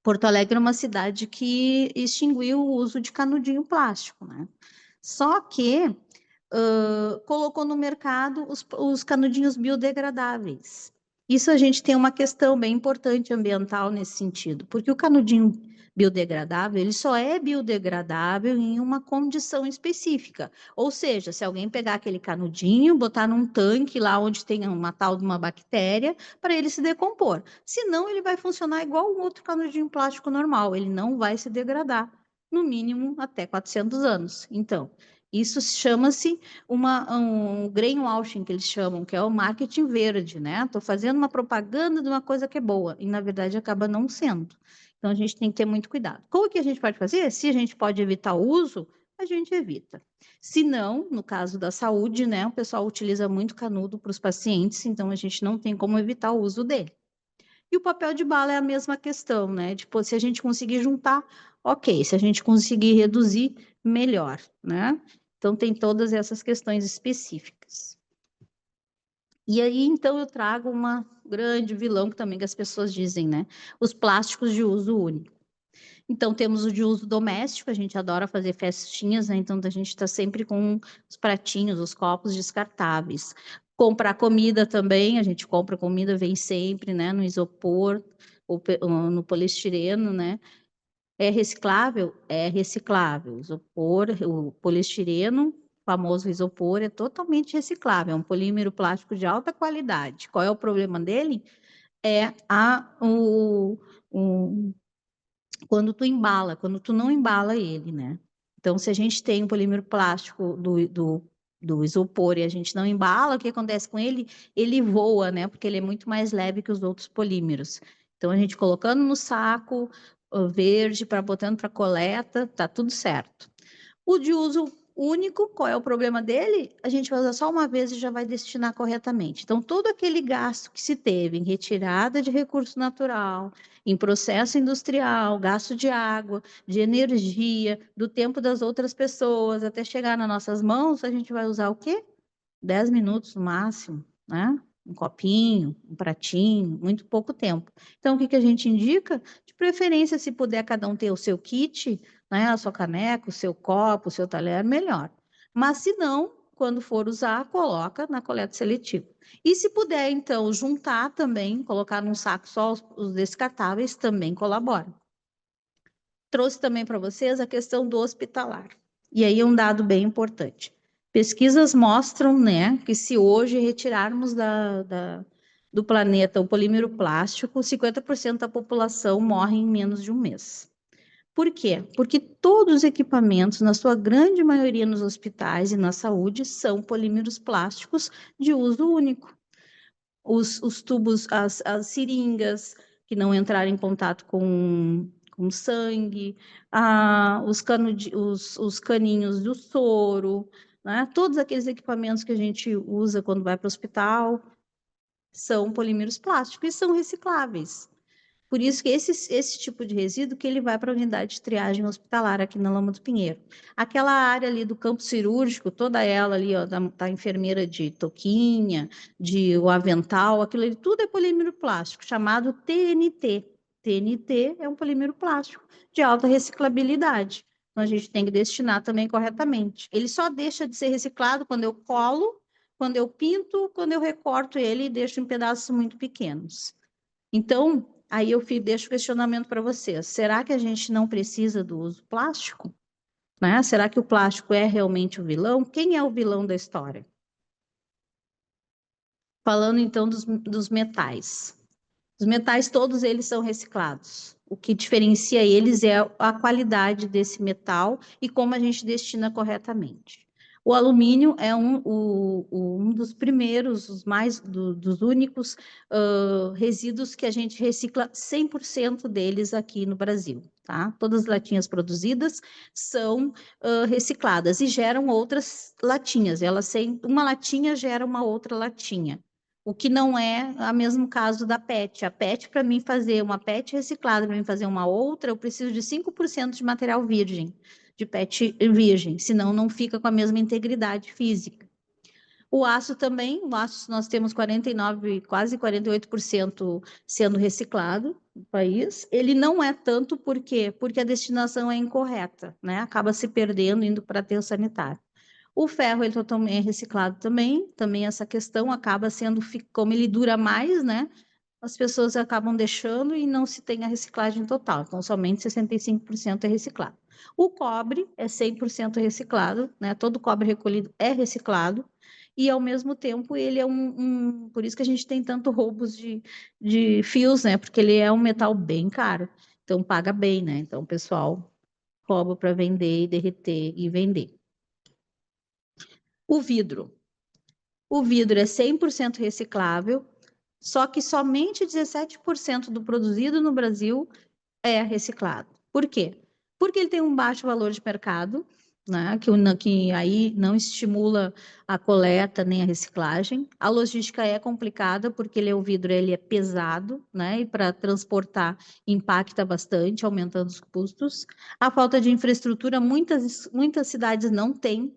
Porto Alegre é uma cidade que extinguiu o uso de canudinho plástico, né? Só que colocou no mercado os canudinhos biodegradáveis. Isso a gente tem uma questão bem importante ambiental nesse sentido, porque o canudinho biodegradável, ele só é biodegradável em uma condição específica. Ou seja, se alguém pegar aquele canudinho, botar num tanque lá onde tem uma tal de uma bactéria, para ele se decompor. Senão, ele vai funcionar igual um outro canudinho plástico normal, ele não vai se degradar, no mínimo até 400 anos. Então, isso chama-se um greenwashing, que eles chamam, que é o marketing verde, né? Estou fazendo uma propaganda de uma coisa que é boa, e na verdade acaba não sendo. Então, a gente tem que ter muito cuidado. Como que a gente pode fazer? Se a gente pode evitar o uso, a gente evita. Se não, no caso da saúde, né? O pessoal utiliza muito canudo para os pacientes, então a gente não tem como evitar o uso dele. E o papel de bala é a mesma questão, né? Tipo, se a gente conseguir juntar, ok. Se a gente conseguir reduzir, melhor, né? Então, tem todas essas questões específicas. E aí, então, eu trago uma grande vilão, que também que as pessoas dizem, né? Os plásticos de uso único. Então, temos o de uso doméstico, a gente adora fazer festinhas, né? Então, a gente está sempre com os pratinhos, os copos descartáveis. Comprar comida também, a gente compra comida, vem sempre, né? No isopor, ou no poliestireno, né? É reciclável? É reciclável. Isopor, o poliestireno, famoso isopor, é totalmente reciclável, é um polímero plástico de alta qualidade. Qual é o problema dele? É quando tu embala, quando tu não embala ele, né? Então, se a gente tem um polímero plástico do isopor e a gente não embala, o que acontece com ele? Ele voa, né? Porque ele é muito mais leve que os outros polímeros. Então, a gente colocando no saco verde, para botando para coleta, tá tudo certo. O de uso único, qual é o problema dele? A gente vai usar só uma vez e já vai destinar corretamente. Então, todo aquele gasto que se teve em retirada de recurso natural, em processo industrial, gasto de água, de energia, do tempo das outras pessoas, até chegar nas nossas mãos, a gente vai usar o quê? 10 minutos no máximo, né? Um copinho, um pratinho, muito pouco tempo. Então, o que a gente indica? De preferência, se puder cada um ter o seu kit, né? A sua caneca, o seu copo, o seu talher, melhor. Mas, se não, quando for usar, coloca na coleta seletiva. E se puder, então, juntar também, colocar num saco só os descartáveis, também colabora. Trouxe também para vocês a questão do hospitalar. E aí um dado bem importante. Pesquisas mostram, né, que se hoje retirarmos do planeta o polímero plástico, 50% da população morre em menos de um mês. Por quê? Porque todos os equipamentos, na sua grande maioria nos hospitais e na saúde, são polímeros plásticos de uso único. Os tubos, as seringas que não entraram em contato com sangue, os caninhos do soro, né? Todos aqueles equipamentos que a gente usa quando vai para o hospital são polímeros plásticos e são recicláveis. Por isso que esse tipo de resíduo que ele vai para a unidade de triagem hospitalar aqui na Loma do Pinheiro. Aquela área ali do campo cirúrgico, toda ela ali, ó, da enfermeira de touquinha, o avental, aquilo ali, tudo é polímero plástico, chamado TNT. TNT é um polímero plástico de alta reciclabilidade. Então, a gente tem que destinar também corretamente. Ele só deixa de ser reciclado quando eu colo, quando eu pinto, quando eu recorto ele e deixo em pedaços muito pequenos. Então, aí eu deixo o questionamento para vocês. Será que a gente não precisa do uso plástico? Né? Será que o plástico é realmente o vilão? Quem é o vilão da história? Falando então dos metais. Os metais, todos eles são reciclados. O que diferencia eles é a qualidade desse metal e como a gente destina corretamente. O alumínio é um dos primeiros, dos únicos resíduos que a gente recicla 100% deles aqui no Brasil. Tá? Todas as latinhas produzidas são recicladas e geram outras latinhas. Uma latinha gera uma outra latinha. O que não é o mesmo caso da PET. A PET, para mim fazer uma PET reciclada, para mim fazer uma outra, eu preciso de 5% de material virgem, de PET virgem, senão não fica com a mesma integridade física. O aço também, nós temos 49, quase 48% sendo reciclado no país. Ele não é tanto, por quê? Porque a destinação é incorreta, né? Acaba se perdendo, indo para aterro sanitário. O ferro, ele totalmente é reciclado também essa questão acaba sendo, como ele dura mais, né? As pessoas acabam deixando e não se tem a reciclagem total, então somente 65% é reciclado. O cobre é 100% reciclado, né? Todo cobre recolhido é reciclado, e ao mesmo tempo ele é por isso que a gente tem tanto roubos de fios, né? Porque ele é um metal bem caro, então paga bem, né? Então o pessoal rouba para vender e derreter e vender. O vidro. O vidro é 100% reciclável, só que somente 17% do produzido no Brasil é reciclado. Por quê? Porque ele tem um baixo valor de mercado, né, que aí não estimula a coleta nem a reciclagem. A logística é complicada, porque o vidro ele é pesado, né, e para transportar impacta bastante, aumentando os custos. A falta de infraestrutura, muitas cidades não tem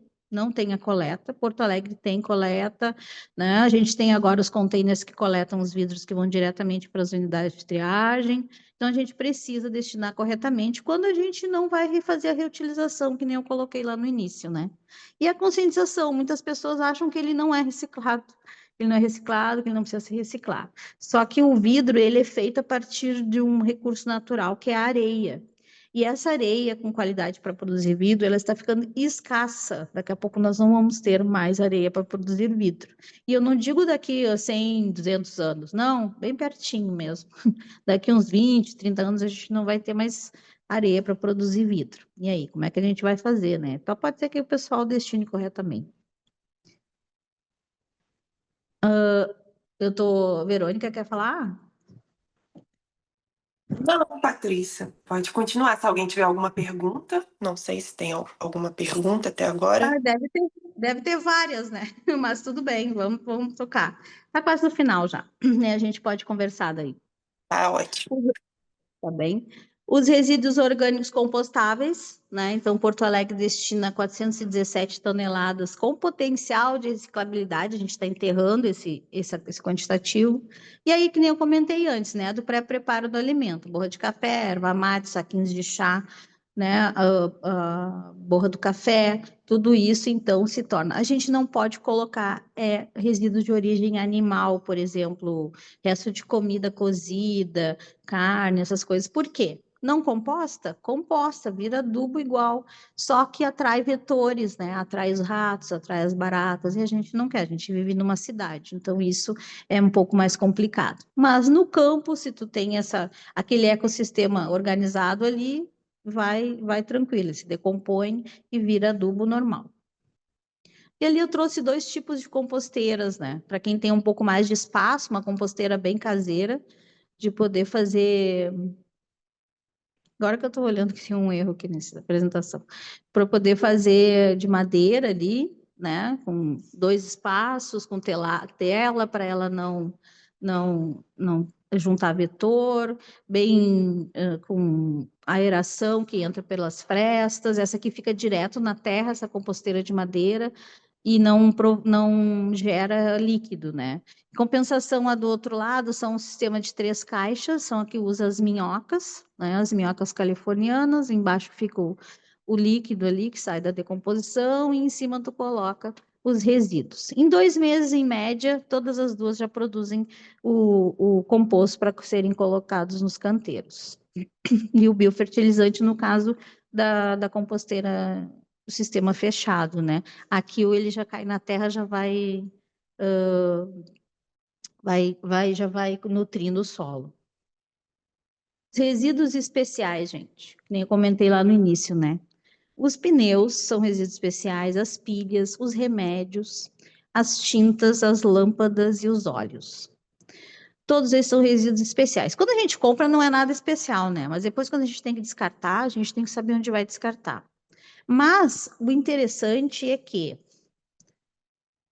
a coleta. Porto Alegre tem coleta, né? A gente tem agora os containers que coletam os vidros que vão diretamente para as unidades de triagem. Então, a gente precisa destinar corretamente quando a gente não vai refazer a reutilização, que nem eu coloquei lá no início, né? E a conscientização, muitas pessoas acham que ele não é reciclado, ele não é reciclado, que ele não precisa ser reciclado. Só que o vidro, ele é feito a partir de um recurso natural, que é a areia. E essa areia com qualidade para produzir vidro, ela está ficando escassa. Daqui a pouco nós não vamos ter mais areia para produzir vidro. E eu não digo daqui a 100, 200 anos, não, bem pertinho mesmo. Daqui uns 20, 30 anos a gente não vai ter mais areia para produzir vidro. E aí, como é que a gente vai fazer, né? Então pode ser que o pessoal destine corretamente. Verônica, quer falar? Não, Patrícia, pode continuar. Se alguém tiver alguma pergunta, não sei se tem alguma pergunta até agora. Ah, deve ter várias, né? Mas tudo bem, vamos tocar. Tá quase no final já, né? A gente pode conversar daí. Tá ótimo. Tá bem? Os resíduos orgânicos compostáveis, né? Então, Porto Alegre destina 417 toneladas com potencial de reciclabilidade, a gente está enterrando esse quantitativo. E aí, que nem eu comentei antes, né? Do pré-preparo do alimento, borra de café, erva mate, saquinhos de chá, né? A borra do café, tudo isso, então, se torna. A gente não pode colocar resíduos de origem animal, por exemplo, resto de comida cozida, carne, essas coisas. Por quê? Não composta? Composta, vira adubo igual, só que atrai vetores, né? Atrai os ratos, atrai as baratas, e a gente não quer, a gente vive numa cidade, então isso é um pouco mais complicado. Mas no campo, se tu tem aquele ecossistema organizado ali, vai tranquilo, se decompõe e vira adubo normal. E ali eu trouxe 2 tipos de composteiras, né? Para quem tem um pouco mais de espaço, uma composteira bem caseira, de poder fazer. Agora que eu estou olhando que tinha um erro aqui nessa apresentação. Para poder fazer de madeira ali, né? Com 2 espaços, com tela para ela não juntar vetor, bem com aeração que entra pelas frestas. Essa aqui fica direto na terra, essa composteira de madeira, e não gera líquido, né? Em compensação, a do outro lado são um sistema de 3 caixas, são a que usa as minhocas, né? As minhocas californianas, embaixo fica o líquido ali que sai da decomposição, e em cima tu coloca os resíduos. Em 2 meses, em média, todas as duas já produzem o composto para serem colocados nos canteiros. E o biofertilizante, no caso da composteira, o sistema fechado, né? Aqui ele já cai na terra, já já vai nutrindo o solo. Os resíduos especiais, gente, que nem eu comentei lá no início, né? Os pneus são resíduos especiais, as pilhas, os remédios, as tintas, as lâmpadas e os óleos. Todos esses são resíduos especiais. Quando a gente compra, não é nada especial, né? Mas depois, quando a gente tem que descartar, a gente tem que saber onde vai descartar. Mas o interessante é que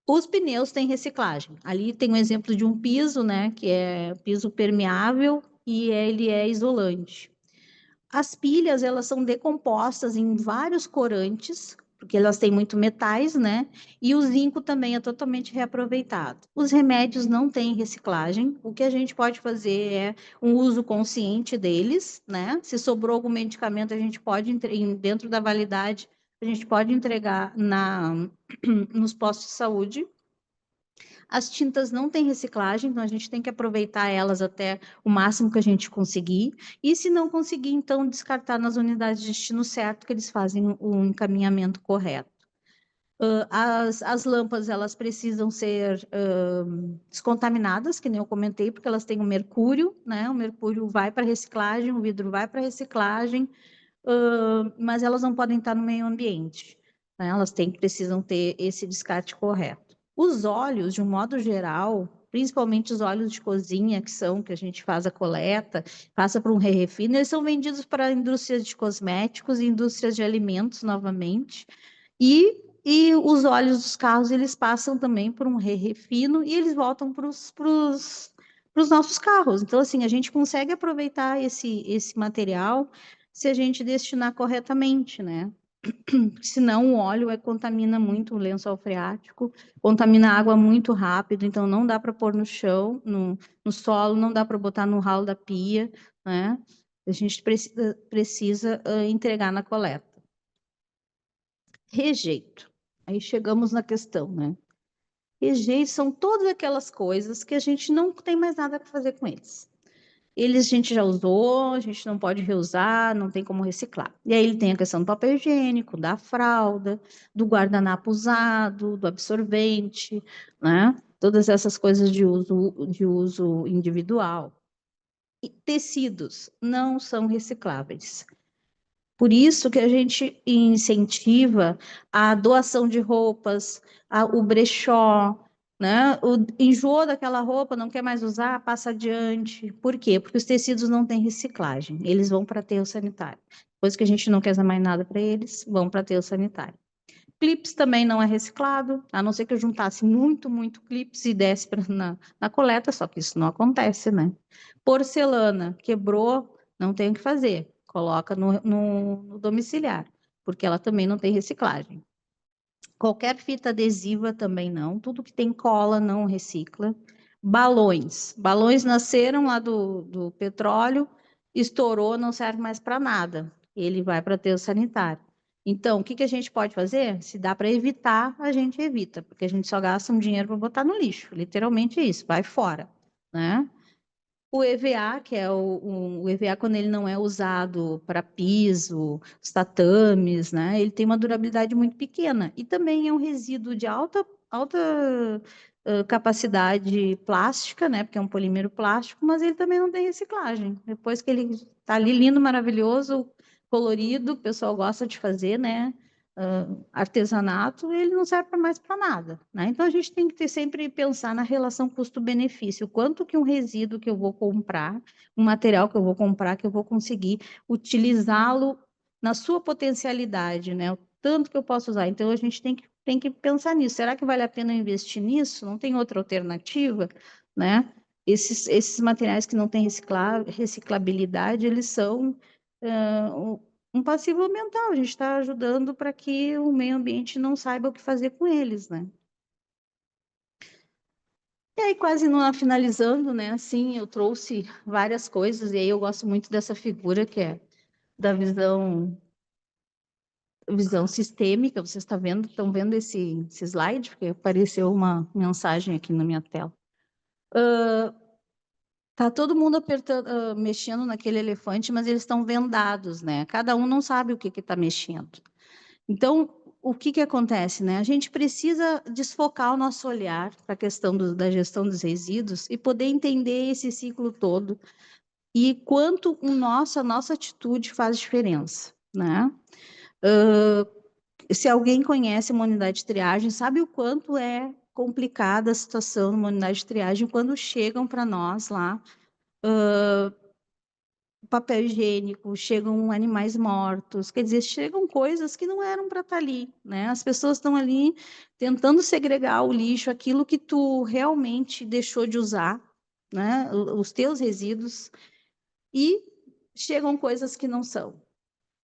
os pneus têm reciclagem. Ali tem um exemplo de um piso, né? Que é piso permeável e ele é isolante. As pilhas, elas são decompostas em vários corantes, porque elas têm muito metais, né? E o zinco também é totalmente reaproveitado. Os remédios não têm reciclagem. O que a gente pode fazer é um uso consciente deles, né? Se sobrou algum medicamento, a gente pode, dentro da validade, a gente pode entregar nos postos de saúde. As tintas não têm reciclagem, então a gente tem que aproveitar elas até o máximo que a gente conseguir. E se não conseguir, então descartar nas unidades de destino certo, que eles fazem o encaminhamento correto. As lâmpadas, elas precisam ser descontaminadas, que nem eu comentei, porque elas têm o mercúrio, né? O mercúrio vai para reciclagem, o vidro vai para reciclagem, mas elas não podem estar no meio ambiente, né? Elas precisam ter esse descarte correto. Os óleos, de um modo geral, principalmente os óleos de cozinha, que a gente faz a coleta, passa para um re-refino, eles são vendidos para indústrias de cosméticos e indústrias de alimentos, novamente, e os óleos dos carros, eles passam também por um re-refino e eles voltam para os nossos carros. Então, assim, a gente consegue aproveitar esse material se a gente destinar corretamente, né? Senão o óleo contamina muito o lençol freático, contamina a água muito rápido, então não dá para pôr no chão, no solo, não dá para botar no ralo da pia, né? A gente precisa entregar na coleta. Rejeito. Aí chegamos na questão, né? Rejeito são todas aquelas coisas que a gente não tem mais nada para fazer com eles. Eles a gente já usou, a gente não pode reusar, não tem como reciclar. E aí ele tem a questão do papel higiênico, da fralda, do guardanapo usado, do absorvente, né? Todas essas coisas de uso individual. E tecidos não são recicláveis. Por isso que a gente incentiva a doação de roupas, o brechó, né? O enjoou daquela roupa, não quer mais usar, passa adiante. Por quê? Porque os tecidos não têm reciclagem, eles vão para aterro sanitário. Depois que a gente não quer usar mais nada para eles, vão para aterro sanitário. Clips também não é reciclado, a não ser que eu juntasse muito clips e desse na coleta, só que isso não acontece, né? Porcelana, quebrou, não tem o que fazer, coloca no domiciliar, porque ela também não tem reciclagem. Qualquer fita adesiva também não, tudo que tem cola não recicla. Balões nasceram lá do petróleo, estourou, não serve mais para nada, ele vai para aterro sanitário. Então, o que a gente pode fazer? Se dá para evitar, a gente evita, porque a gente só gasta um dinheiro para botar no lixo, literalmente isso, vai fora, né? O EVA, que é o EVA quando ele não é usado para piso, os tatames, né? Ele tem uma durabilidade muito pequena e também é um resíduo de alta capacidade plástica, né? Porque é um polímero plástico, mas ele também não tem reciclagem. Depois que ele está ali lindo, maravilhoso, colorido, o pessoal gosta de fazer, né? Artesanato, ele não serve mais para nada, né? Então a gente tem que sempre pensar na relação custo-benefício, quanto que um resíduo que eu vou comprar, um material que eu vou comprar, que eu vou conseguir utilizá-lo na sua potencialidade, né? O tanto que eu posso usar. Então a gente tem que pensar nisso. Será que vale a pena investir nisso? Não tem outra alternativa, né? Esses materiais que não têm reciclabilidade, eles são um passivo ambiental, a gente está ajudando para que o meio ambiente não saiba o que fazer com eles, né? E aí, quase finalizando, né? Assim, eu trouxe várias coisas, e aí eu gosto muito dessa figura que é da visão sistêmica. Vocês estão vendo esse slide? Porque apareceu uma mensagem aqui na minha tela. Tá todo mundo apertando, mexendo naquele elefante, mas eles estão vendados, né? Cada um não sabe o que está mexendo. Então, o que acontece, né? A gente precisa desfocar o nosso olhar para a questão da gestão dos resíduos e poder entender esse ciclo todo e quanto a nossa atitude faz diferença, né? Se alguém conhece uma unidade de triagem, sabe o quanto é complicada a situação numa unidade de triagem quando chegam para nós lá papel higiênico, chegam animais mortos, quer dizer, chegam coisas que não eram para estar ali, né? As pessoas estão ali tentando segregar o lixo, aquilo que tu realmente deixou de usar, né? Os teus resíduos, e chegam coisas que não são.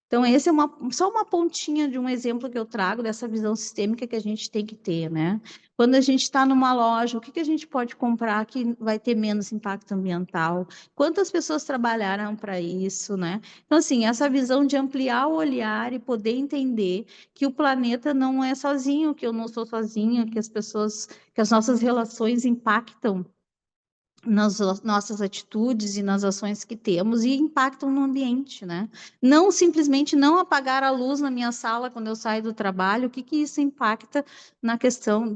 Então, esse é só uma pontinha de um exemplo que eu trago dessa visão sistêmica que a gente tem que ter, né? Quando a gente está numa loja, o que a gente pode comprar que vai ter menos impacto ambiental? Quantas pessoas trabalharam para isso, né? Então, assim, essa visão de ampliar o olhar e poder entender que o planeta não é sozinho, que eu não sou sozinha, que as nossas relações impactam nas nossas atitudes e nas ações que temos e impactam no ambiente, né? Não simplesmente não apagar a luz na minha sala quando eu saio do trabalho, o que isso impacta na questão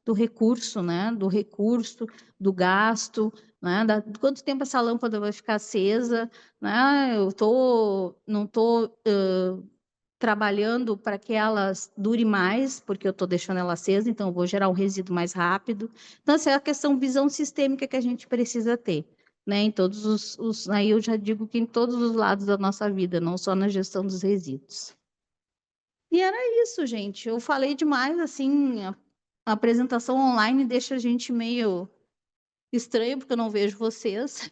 do recurso, né? Do recurso, do gasto, né? Quanto tempo essa lâmpada vai ficar acesa, né? Não estou trabalhando para que ela dure mais, porque eu estou deixando ela acesa, então eu vou gerar um resíduo mais rápido. Então, essa é a questão visão sistêmica que a gente precisa ter, né? Em todos aí eu já digo que em todos os lados da nossa vida, não só na gestão dos resíduos. E era isso, gente. Eu falei demais, assim, a apresentação online deixa a gente meio estranho, porque eu não vejo vocês.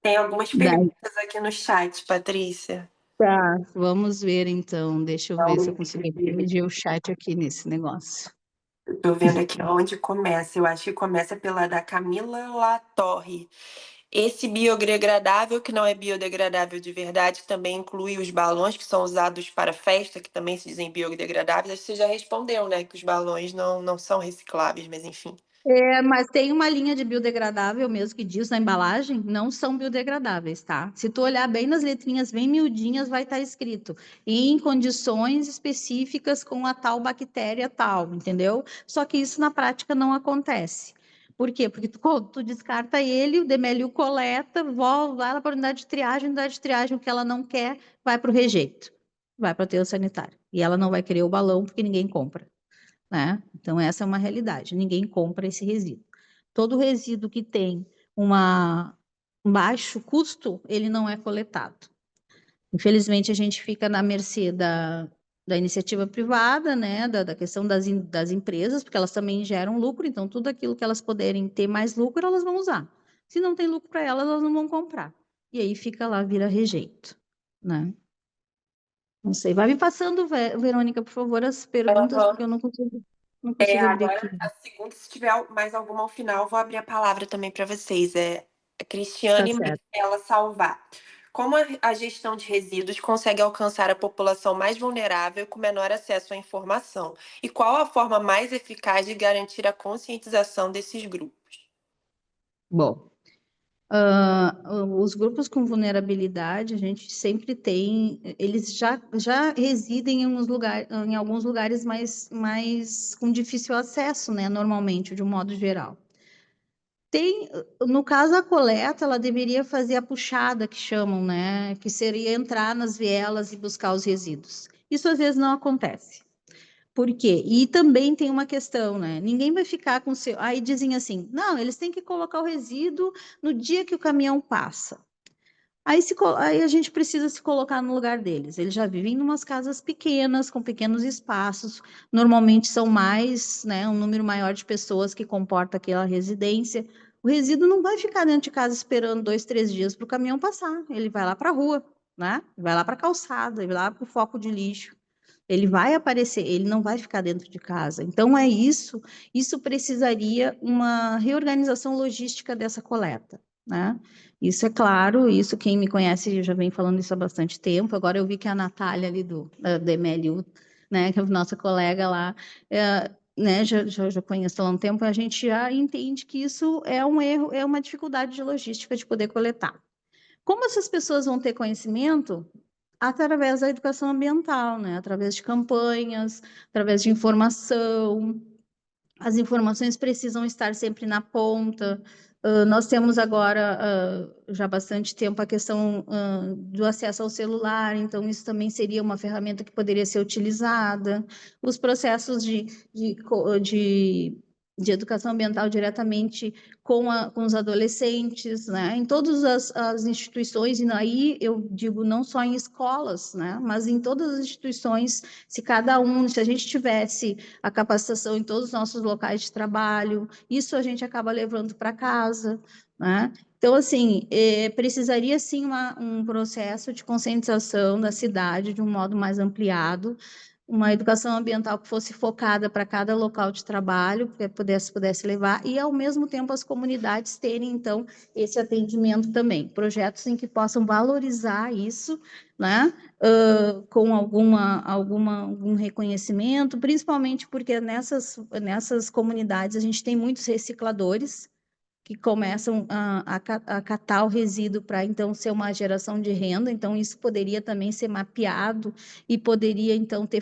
Tem algumas Daí, perguntas aqui no chat, Patrícia. tá, vamos ver então. Deixa eu ver se eu Então, consigo dividir o chat aqui nesse negócio. Estou vendo aqui onde começa. Eu acho que começa pela da Camila Latorre. Esse biodegradável, que não é biodegradável de verdade, também inclui os balões que são usados para festa, que também se dizem biodegradáveis. Acho que você já respondeu, né? Que os balões não são recicláveis, mas enfim. Mas tem uma linha de biodegradável mesmo que diz na embalagem, não são biodegradáveis, tá? Se tu olhar bem nas letrinhas, bem miudinhas, vai estar escrito em condições específicas com a tal bactéria tal, entendeu? Só que isso na prática não acontece. Por quê? Porque tu descarta ele, o Demélio coleta, vai lá para a unidade de triagem, o que ela não quer, vai para o rejeito, vai para o aterro sanitário. E ela não vai querer o balão porque ninguém compra, né? Então, essa é uma realidade. Ninguém compra esse resíduo. Todo resíduo que tem um baixo custo, ele não é coletado. Infelizmente, a gente fica na mercê da iniciativa privada, né? Da questão das empresas, porque elas também geram lucro, então tudo aquilo que elas puderem ter mais lucro, elas vão usar. Se não tem lucro para elas, elas não vão comprar. E aí fica lá, vira rejeito, né? Não sei. Vai me passando, Verônica, por favor, as perguntas, porque eu Aham. não consigo abrir Agora, aqui. a segunda, se tiver mais alguma ao final, vou abrir a palavra também para vocês. É a Tá Cristiane certo. Marcela Salvar. Como a gestão de resíduos consegue alcançar a população mais vulnerável com menor acesso à informação? E qual a forma mais eficaz de garantir a conscientização desses grupos? Bom, os grupos com vulnerabilidade, a gente sempre tem, eles já residem em alguns lugares mais com difícil acesso, né, normalmente, de um modo geral. No caso, a coleta, ela deveria fazer a puxada, que chamam, né, que seria entrar nas vielas e buscar os resíduos. Isso às vezes não acontece. Por quê? E também tem uma questão, né? Ninguém vai ficar com seu. Aí dizem assim: não, eles têm que colocar o resíduo no dia que o caminhão passa. Aí a gente precisa se colocar no lugar deles. Eles já vivem em umas casas pequenas, com pequenos espaços. Normalmente são mais, né, um número maior de pessoas que comporta aquela residência. O resíduo não vai ficar dentro de casa esperando 2, 3 dias para o caminhão passar. Ele vai lá para a rua, né? Vai lá para a calçada, ele vai lá para o foco de lixo. Ele vai aparecer, ele não vai ficar dentro de casa. Então, isso precisaria uma reorganização logística dessa coleta, né? Isso é claro, isso quem me conhece já vem falando isso há bastante tempo. Agora eu vi que a Natália ali da MLU, né, que é a nossa colega lá, né, já conheço há um tempo, a gente já entende que isso é um erro, é uma dificuldade de logística de poder coletar. Como essas pessoas vão ter conhecimento? Através da educação ambiental, né? Através de campanhas, através de informação. As informações precisam estar sempre na ponta. Nós temos agora, já há bastante tempo, a questão do acesso ao celular, então isso também seria uma ferramenta que poderia ser utilizada. Os processos de educação ambiental diretamente com os adolescentes, né? Em todas as instituições, e aí eu digo não só em escolas, né? Mas em todas as instituições, se a gente tivesse a capacitação em todos os nossos locais de trabalho, isso a gente acaba levando para casa, né? Então, assim, precisaria sim um processo de conscientização da cidade de um modo mais ampliado, uma educação ambiental que fosse focada para cada local de trabalho, que pudesse levar, e ao mesmo tempo as comunidades terem, então, esse atendimento também. Projetos em que possam valorizar isso, né? Com algum reconhecimento, principalmente porque nessas comunidades a gente tem muitos recicladores, que começam a catar o resíduo para, então, ser uma geração de renda. Então, isso poderia também ser mapeado e poderia, então, ter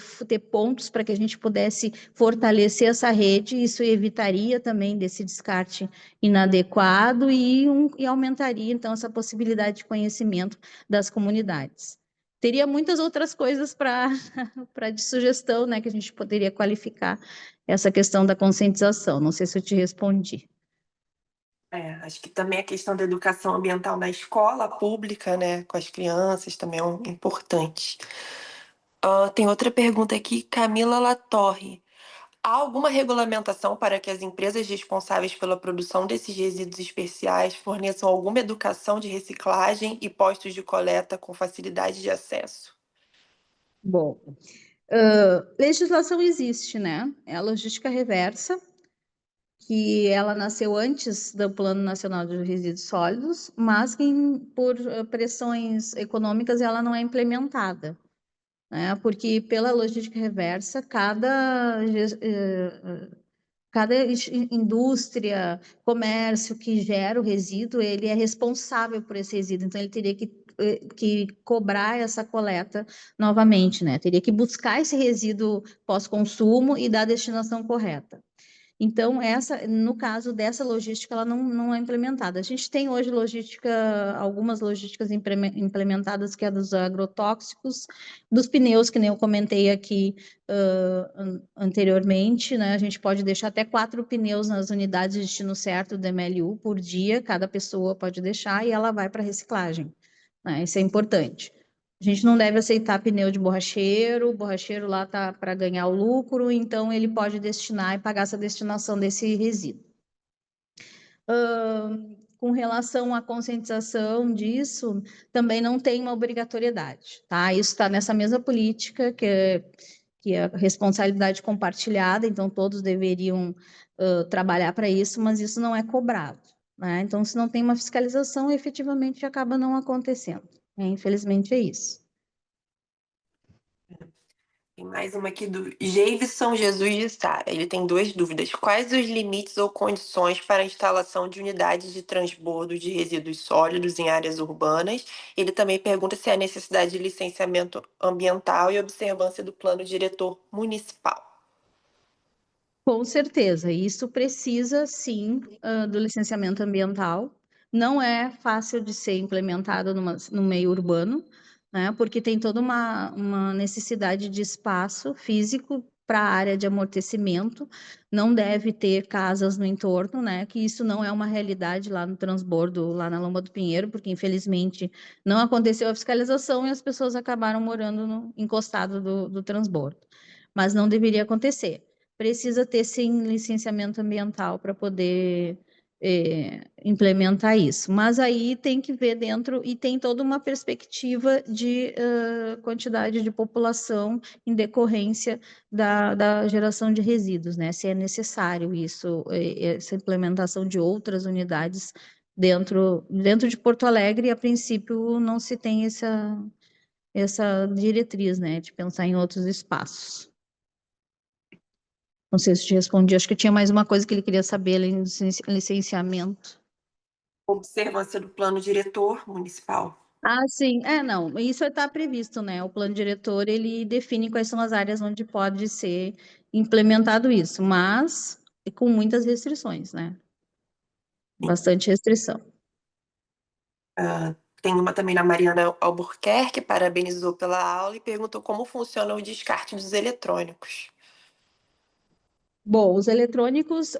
pontos para que a gente pudesse fortalecer essa rede. Isso evitaria também desse descarte inadequado e aumentaria, então, essa possibilidade de conhecimento das comunidades. Teria muitas outras coisas para de sugestão, né, que a gente poderia qualificar essa questão da conscientização. Não sei se eu te respondi. Acho que também a questão da educação ambiental na escola pública, né, com as crianças também é importante. Tem outra pergunta aqui, Camila Latorre. Há alguma regulamentação para que as empresas responsáveis pela produção desses resíduos especiais forneçam alguma educação de reciclagem e postos de coleta com facilidade de acesso? Bom, legislação existe, né? É a logística reversa, que ela nasceu antes do Plano Nacional de Resíduos Sólidos, mas que por pressões econômicas ela não é implementada, né? Porque pela logística reversa, cada indústria, comércio que gera o resíduo, ele é responsável por esse resíduo, então ele teria que cobrar essa coleta novamente, né? Teria que buscar esse resíduo pós-consumo e dar a destinação correta. Então, no caso dessa logística, ela não é implementada. A gente tem hoje algumas logísticas implementadas, que é dos agrotóxicos, dos pneus, que nem eu comentei aqui anteriormente, né? A gente pode deixar até 4 pneus nas unidades de destino certo do MLU por dia, cada pessoa pode deixar e ela vai para reciclagem, né? Isso é importante. A gente não deve aceitar pneu de borracheiro, o borracheiro lá está para ganhar o lucro, então ele pode destinar e pagar essa destinação desse resíduo. Com relação à conscientização disso, também não tem uma obrigatoriedade, tá? Isso está nessa mesma política, que é a responsabilidade compartilhada, então todos deveriam trabalhar para isso, mas isso não é cobrado, né? Então, se não tem uma fiscalização, efetivamente acaba não acontecendo, né? Infelizmente é isso. Tem mais uma aqui do Geivson Jesus de Sá. Ele tem 2 dúvidas. Quais os limites ou condições para a instalação de unidades de transbordo de resíduos sólidos em áreas urbanas? Ele também pergunta se há necessidade de licenciamento ambiental e observância do plano diretor municipal. Com certeza, isso precisa sim do licenciamento ambiental. Não é fácil de ser implementado no meio urbano, né? Porque tem toda uma necessidade de espaço físico para a área de amortecimento. Não deve ter casas no entorno, né? Que isso não é uma realidade lá no transbordo, lá na Lomba do Pinheiro, porque infelizmente não aconteceu a fiscalização e as pessoas acabaram morando encostado do transbordo. Mas não deveria acontecer. Precisa ter, sim, licenciamento ambiental para poder implementar isso. Mas aí tem que ver dentro, e tem toda uma perspectiva de quantidade de população em decorrência da geração de resíduos, né? Se é necessário isso, essa implementação de outras unidades dentro de Porto Alegre, a princípio não se tem essa diretriz, né, de pensar em outros espaços. Não sei se te respondi, acho que tinha mais uma coisa que ele queria saber, além do licenciamento. Observância do plano diretor municipal. Ah, sim. Não, isso está previsto, né? O plano diretor, ele define quais são as áreas onde pode ser implementado isso, mas com muitas restrições, né? Bastante restrição. Tem uma também na Mariana Albuquerque, parabenizou pela aula e perguntou como funciona o descarte dos eletrônicos. Bom, os eletrônicos,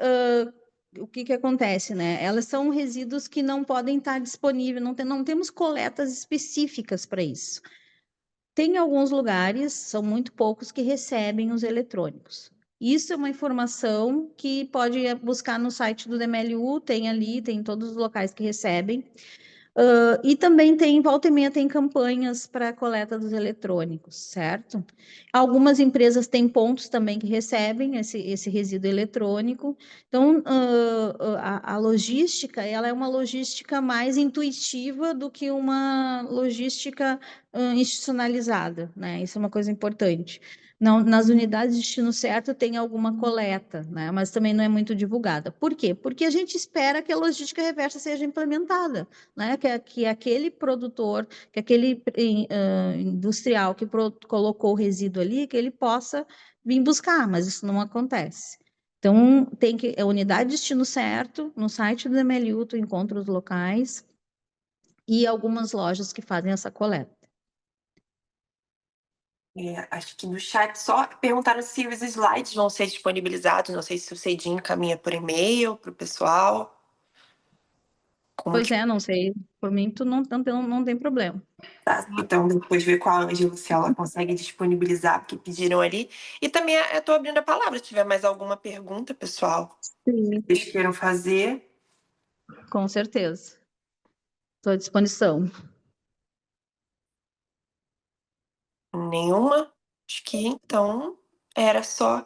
o que acontece, né? Elas são resíduos que não podem estar disponíveis, não temos coletas específicas para isso. Tem alguns lugares, são muito poucos, que recebem os eletrônicos. Isso é uma informação que pode buscar no site do DMLU, tem ali, tem todos os locais que recebem. E também tem, volta e meia, tem campanhas para coleta dos eletrônicos, certo? Algumas empresas têm pontos também que recebem esse resíduo eletrônico. Então, a logística, ela é uma logística mais intuitiva do que uma logística institucionalizada, né? Isso é uma coisa importante. Não, nas unidades de destino certo tem alguma coleta, né? Mas também não é muito divulgada. Por quê? Porque a gente espera que a logística reversa seja implementada, né? Que aquele produtor, que aquele industrial que colocou o resíduo ali, que ele possa vir buscar, mas isso não acontece. Então, tem que a unidade de destino certo, no site do MLU tu encontra os locais e algumas lojas que fazem essa coleta. Acho que no chat só perguntaram se os slides vão ser disponibilizados. Não sei se o Cedinho encaminha por e-mail para o pessoal. Pois é, não sei. Por mim, tu não tem problema. Tá? Então, depois ver com a Ângela se ela consegue disponibilizar, porque pediram ali. E também eu estou abrindo a palavra, se tiver mais alguma pergunta, pessoal, Sim. que vocês queiram fazer. Com certeza. Estou à disposição. Nenhuma? Acho que então era só.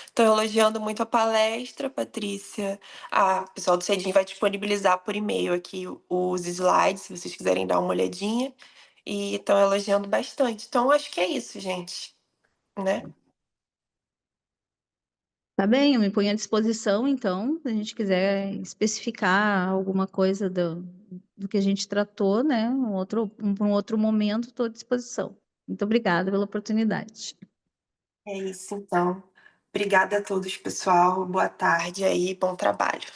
Estou elogiando muito a palestra, Patrícia. O pessoal do Cedinho vai disponibilizar por e-mail aqui os slides, se vocês quiserem dar uma olhadinha. E estão elogiando bastante. Então, acho que é isso, gente. Né? Tá bem, eu me ponho à disposição, então, se a gente quiser especificar alguma coisa do que a gente tratou, né? Um outro momento, estou à disposição. Muito obrigada pela oportunidade. É isso, então. Obrigada a todos, pessoal. Boa tarde aí, bom trabalho.